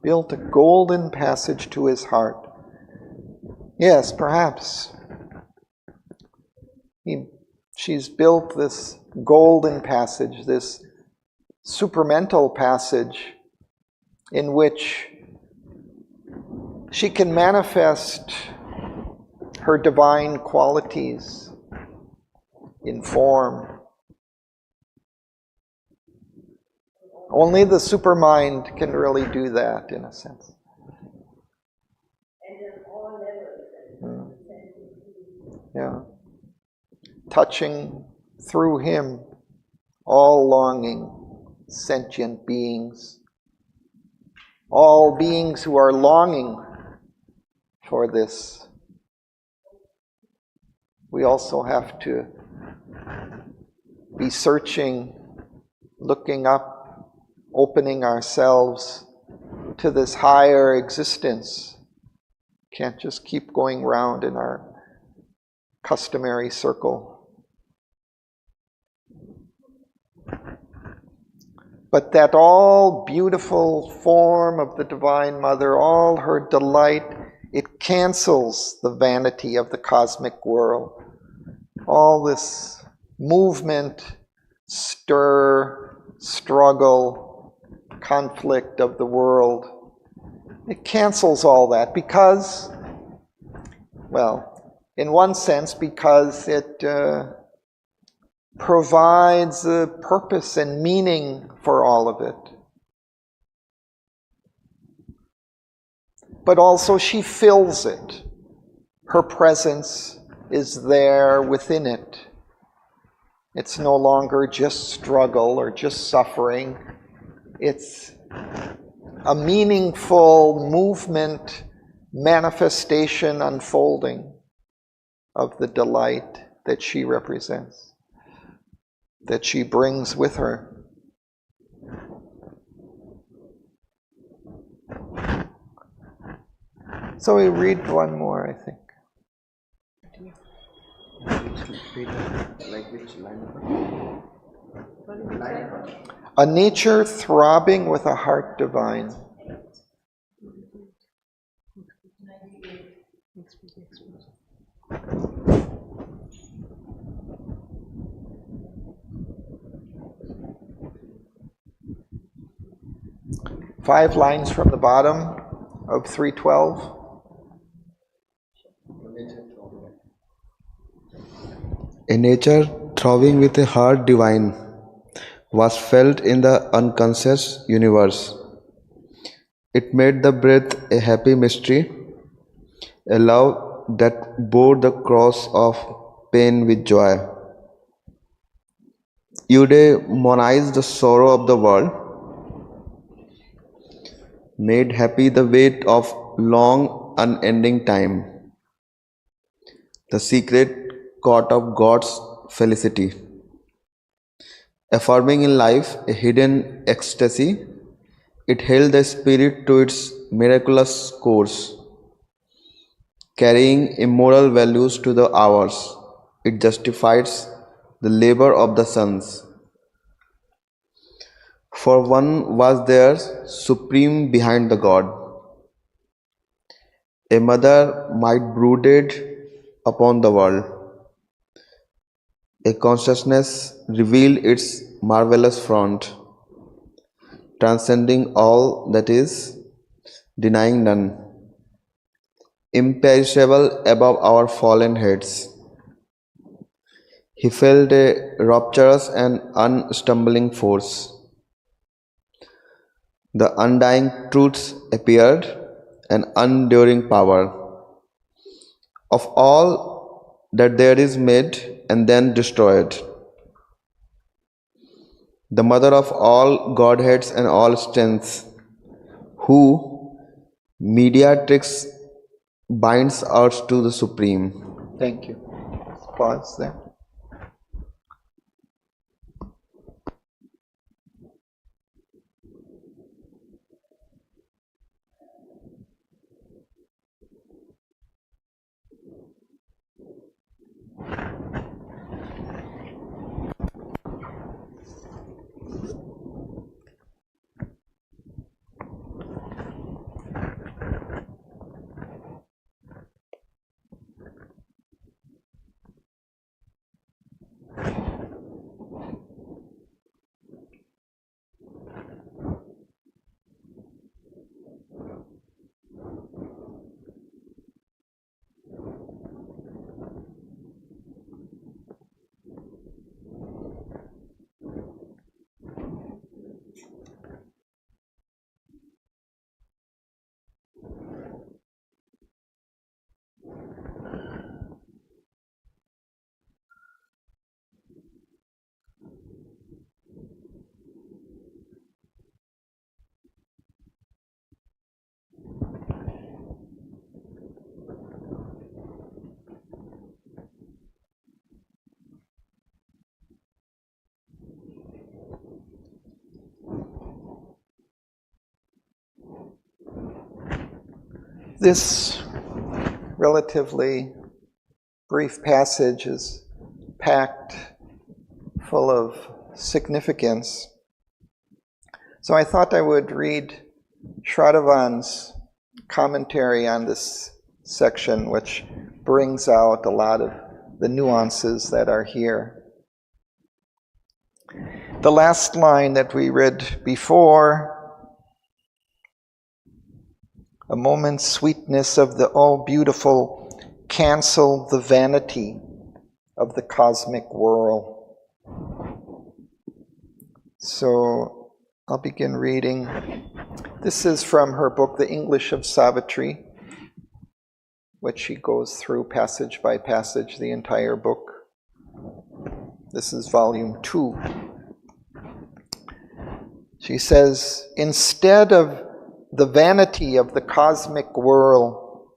Built a golden passage to his heart. Yes, perhaps. She's built this golden passage, this supramental passage in which she can manifest her divine qualities in form. Only the supermind can really do that, in a sense. Yeah. Touching through him all longing, sentient beings, all beings who are longing for this. We also have to be searching, looking up, opening ourselves to this higher existence. Can't just keep going round in our customary circle. But that all beautiful form of the Divine Mother, all her delight, it cancels the vanity of the cosmic world. All this movement, stir, struggle, conflict of the world, it cancels all that because, well, in one sense, because it provides a purpose and meaning for all of it. But also she fills it. Her presence is there within it. It's no longer just struggle or just suffering. It's a meaningful movement, manifestation, unfolding of the delight that she represents, that she brings with her. So we read one more, I think. A nature throbbing with a heart divine. Five lines from the bottom of 312. A nature throbbing with a heart divine was felt in the unconscious universe. It made the breath a happy mystery, a love that bore the cross of pain with joy. Eudaemonized the sorrow of the world, made happy the weight of long unending time, the secret court of God's felicity, affirming in life a hidden ecstasy. It held the spirit to its miraculous course, carrying immoral values to the hours. It justifies the labor of the sons. For one was there supreme behind the God. A mother might brooded upon the world. A consciousness revealed its marvelous front, transcending all that is, denying none, imperishable above our fallen heads. He felt a rapturous and unstumbling force. The undying truths appeared, an unduring power of all that there is made and then destroyed. The mother of all godheads and all strengths, who mediatrix binds us to the Supreme. Thank you. Pause there. This relatively brief passage is packed full of significance. So I thought I would read Shraddhavan's commentary on this section, which brings out a lot of the nuances that are here. The last line that we read before, a moment's sweetness of the all beautiful, cancel the vanity of the cosmic whirl. So I'll begin reading. This is from her book, The English of Savitri, which she goes through passage by passage, the entire book. This is volume 2. She says, instead of the vanity of the cosmic whirl,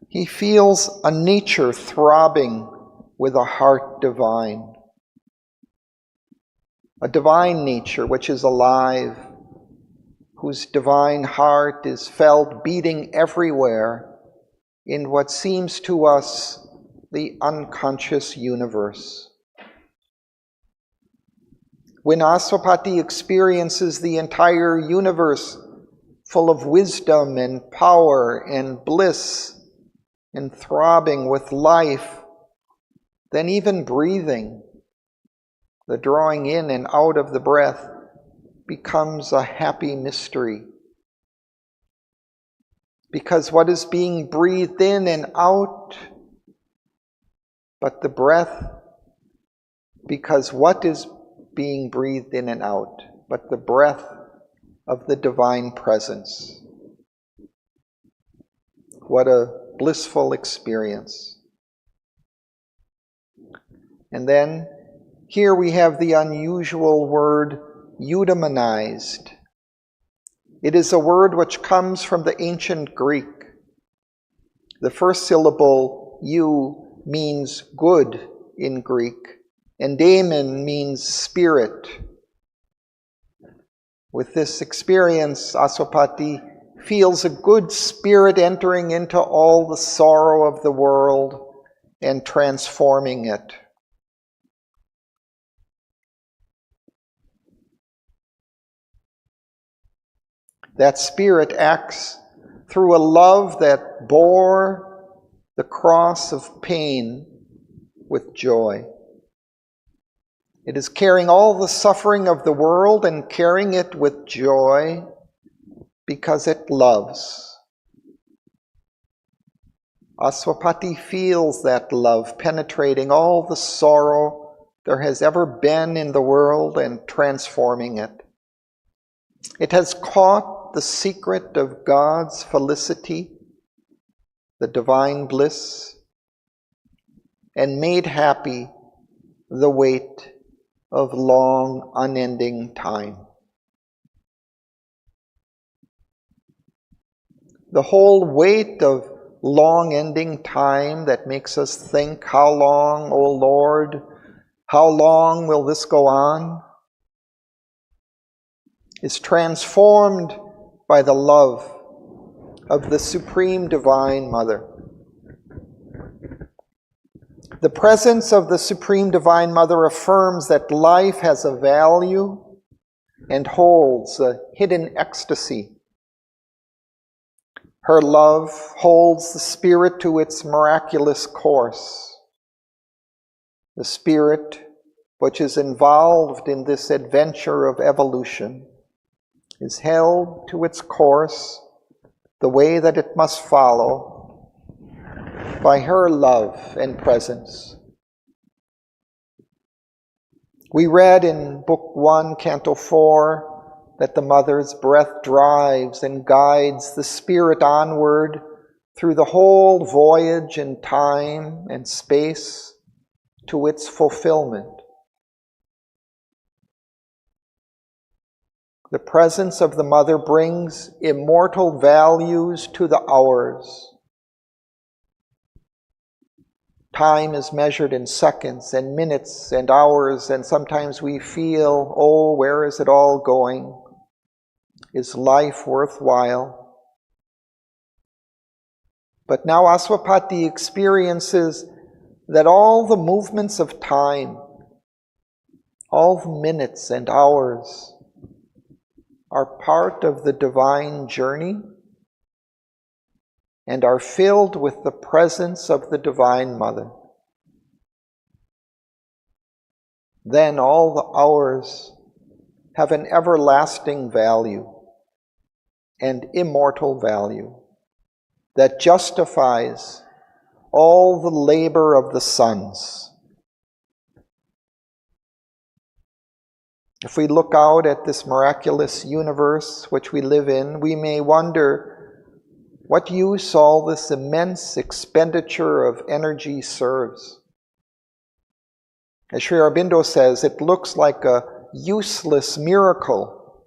he feels a nature throbbing with a heart divine. A divine nature which is alive, whose divine heart is felt beating everywhere in what seems to us the unconscious universe. When Aswapati experiences the entire universe full of wisdom and power and bliss and throbbing with life, then even breathing, the drawing in and out of the breath, becomes a happy mystery. Because what is being breathed in and out but the breath? Because what is being breathed in and out but the breath of the divine presence? What a blissful experience. And then here we have the unusual word eudaemonized. It is a word which comes from the ancient Greek. The first syllable, eu, means good in Greek, and daemon means spirit. With this experience, Aswapati feels a good spirit entering into all the sorrow of the world and transforming it. That spirit acts through a love that bore the cross of pain with joy. It is carrying all the suffering of the world and carrying it with joy because it loves. Aswapati feels that love penetrating all the sorrow there has ever been in the world and transforming it. It has caught the secret of God's felicity, the divine bliss, and made happy the weight of long, unending time. The whole weight of long ending time that makes us think, how long, O Lord, how long will this go on? Is transformed by the love of the Supreme Divine Mother. The presence of the Supreme Divine Mother affirms that life has a value and holds a hidden ecstasy. Her love holds the spirit to its miraculous course. The spirit which is involved in this adventure of evolution is held to its course, the way that it must follow, by her love and presence. We read in Book 1, Canto 4, that the Mother's breath drives and guides the spirit onward through the whole voyage in time and space to its fulfillment. The presence of the Mother brings immortal values to the hours. Time is measured in seconds and minutes and hours, and sometimes we feel, oh, where is it all going? Is life worthwhile? But now Aswapati experiences that all the movements of time, all the minutes and hours, are part of the divine journey and are filled with the presence of the Divine Mother. Then all the hours have an everlasting value and immortal value that justifies all the labor of the suns. If we look out at this miraculous universe which we live in, we may wonder what use all this immense expenditure of energy serves. As Sri Aurobindo says, it looks like a useless miracle.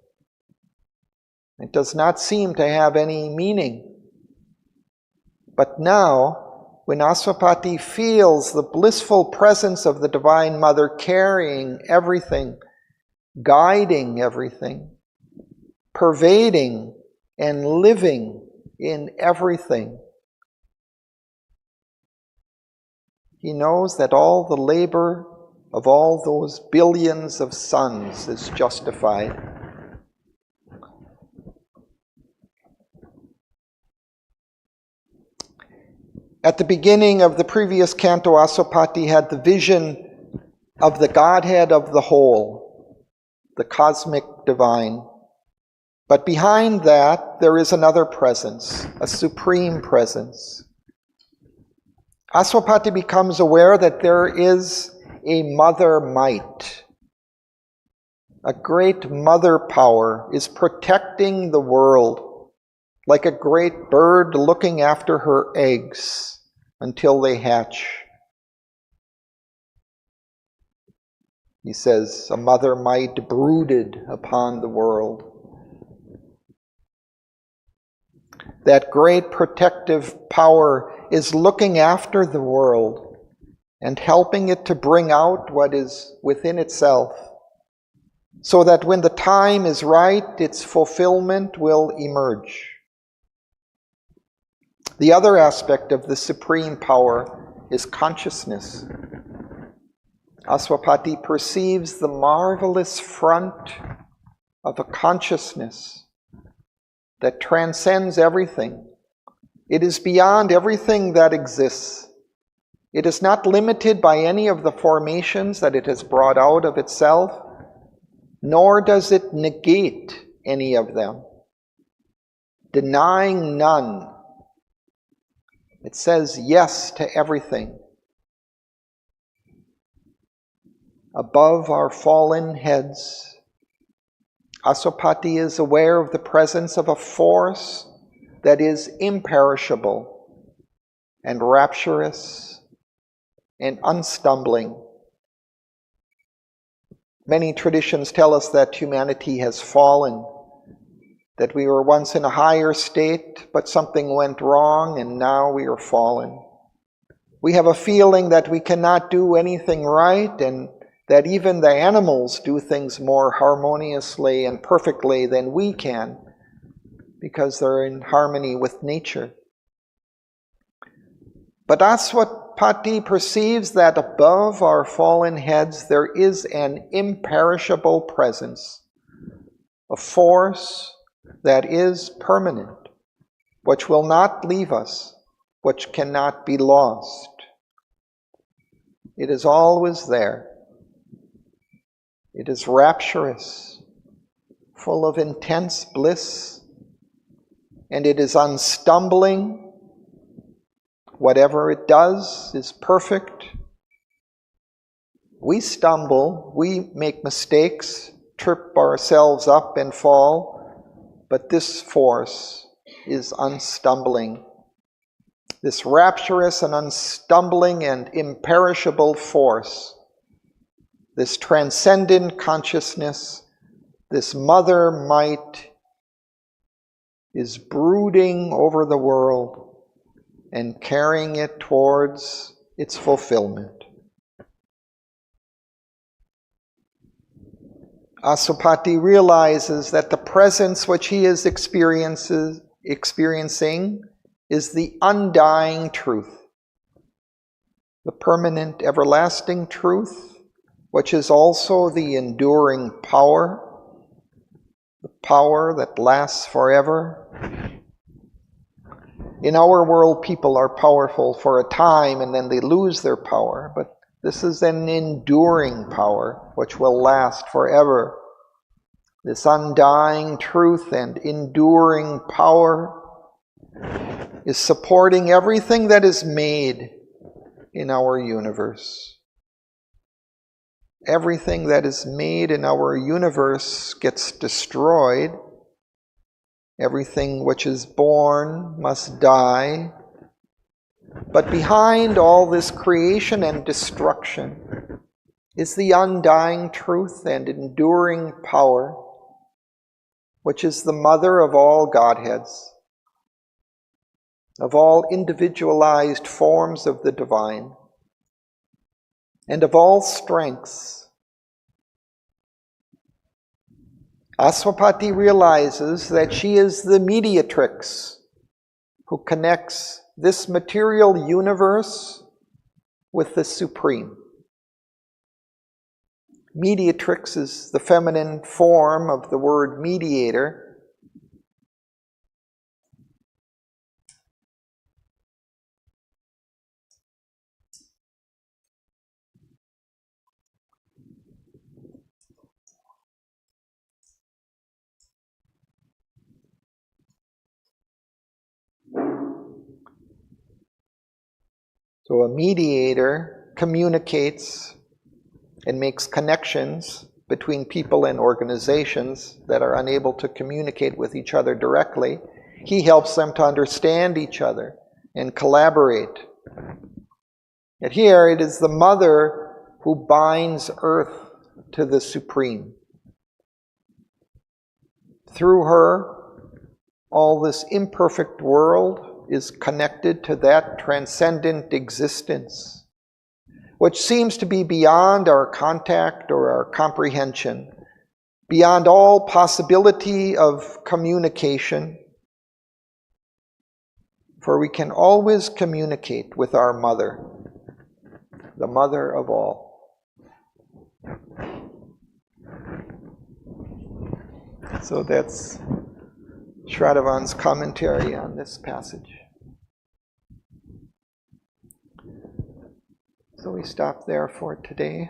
It does not seem to have any meaning. But now, when Aswapati feels the blissful presence of the Divine Mother carrying everything, guiding everything, pervading and living in everything, he knows that all the labor of all those billions of suns is justified. At the beginning of the previous canto, Aswapati had the vision of the Godhead of the whole, the cosmic divine. But behind that, there is another presence, a supreme presence. Aswapati becomes aware that there is a mother might. A great mother power is protecting the world, like a great bird looking after her eggs until they hatch. He says, a mother might brooded upon the world. That great protective power is looking after the world and helping it to bring out what is within itself, so that when the time is right, its fulfillment will emerge. The other aspect of the supreme power is consciousness. Aswapati perceives the marvelous front of a consciousness that transcends everything. It is beyond everything that exists. It is not limited by any of the formations that it has brought out of itself, nor does it negate any of them, denying none. It says yes to everything. Above our fallen heads, Aswapati is aware of the presence of a force that is imperishable and rapturous and unstumbling. Many traditions tell us that humanity has fallen, that we were once in a higher state, but something went wrong and now we are fallen. We have a feeling that we cannot do anything right, and that even the animals do things more harmoniously and perfectly than we can, because they're in harmony with nature. But Aswapati perceives that above our fallen heads there is an imperishable presence, a force that is permanent, which will not leave us, which cannot be lost. It is always there. It is rapturous, full of intense bliss, and it is unstumbling. Whatever it does is perfect. We stumble, we make mistakes, trip ourselves up and fall, but this force is unstumbling. This rapturous and unstumbling and imperishable force, this transcendent consciousness, this mother might, is brooding over the world and carrying it towards its fulfillment. Aswapati realizes that the presence which he is experiencing is the undying truth, the permanent, everlasting truth, which is also the enduring power, the power that lasts forever. In our world, people are powerful for a time and then they lose their power, but this is an enduring power which will last forever. This undying truth and enduring power is supporting everything that is made in our universe. Everything that is made in our universe gets destroyed. Everything which is born must die. But behind all this creation and destruction is the undying truth and enduring power, which is the mother of all Godheads, of all individualized forms of the divine, and of all strengths. Aswapati realizes that she is the mediatrix who connects this material universe with the Supreme. Mediatrix is the feminine form of the word mediator. So a mediator communicates and makes connections between people and organizations that are unable to communicate with each other directly. He helps them to understand each other and collaborate. And here it is the mother who binds earth to the Supreme. Through her, all this imperfect world is connected to that transcendent existence, which seems to be beyond our contact or our comprehension, beyond all possibility of communication. For we can always communicate with our mother, the mother of all. So that's Shradavan's commentary on this passage. So we stop there for today.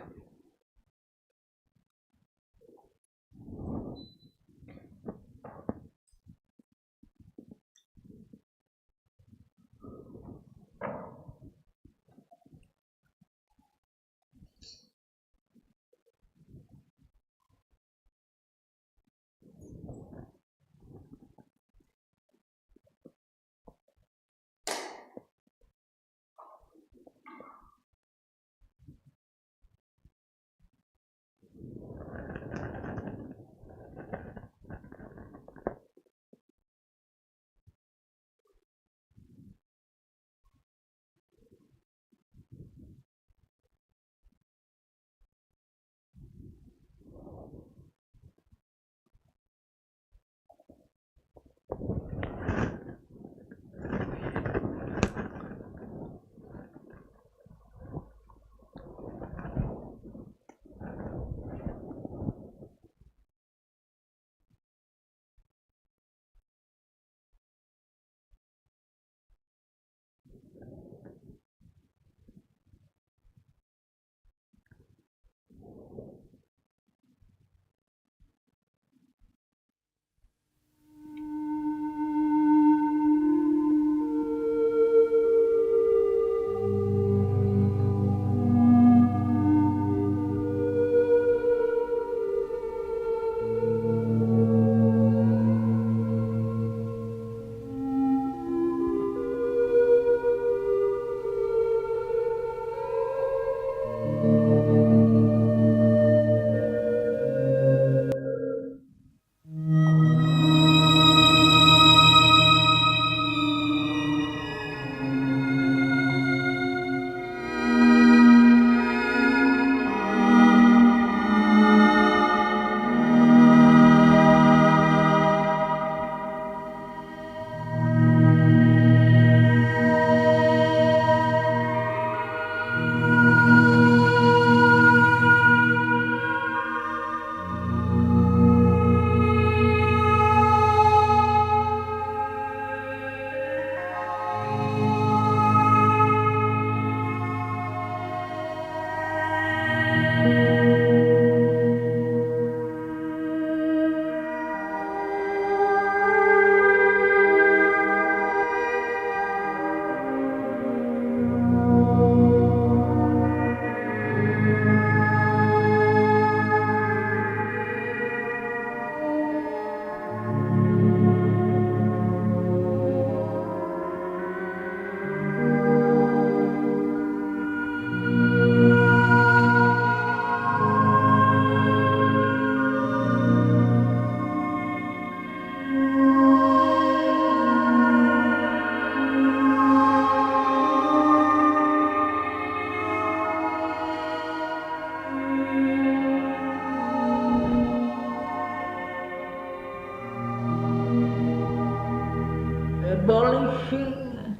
abolishing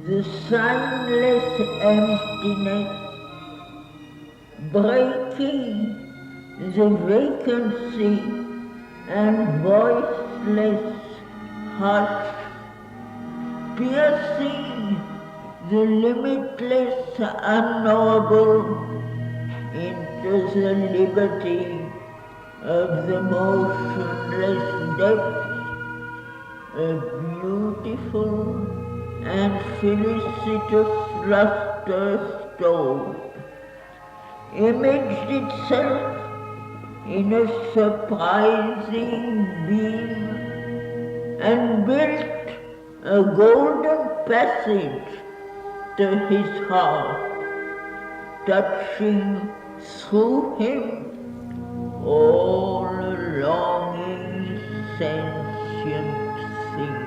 the signless emptiness, breaking the vacancy and voiceless hush, piercing the limitless unknowable into the liberty of the motionless depths, a beautiful and felicitous luster stole, imaged itself in a surprising beam, and built a golden passage to his heart, touching through him all a longing sentient thing.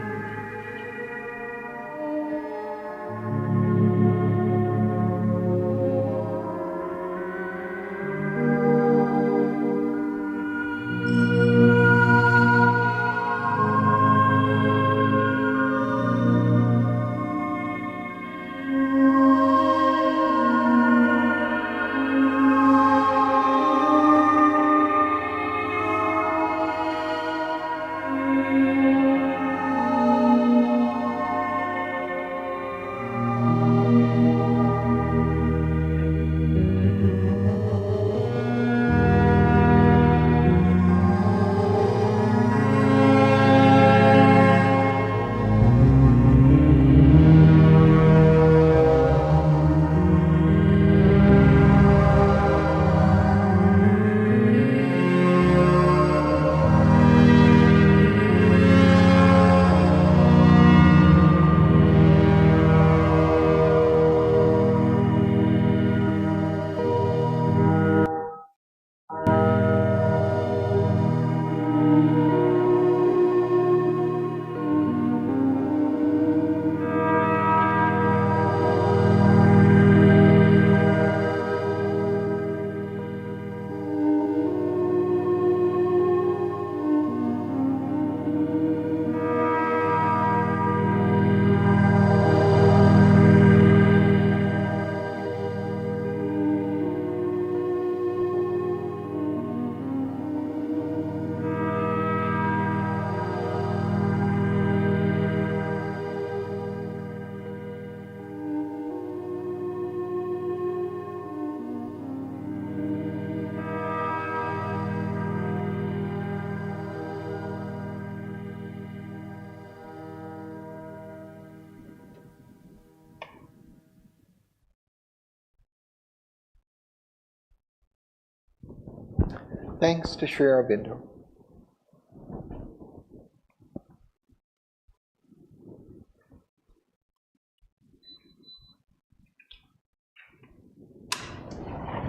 Thanks to Sri Aurobindo.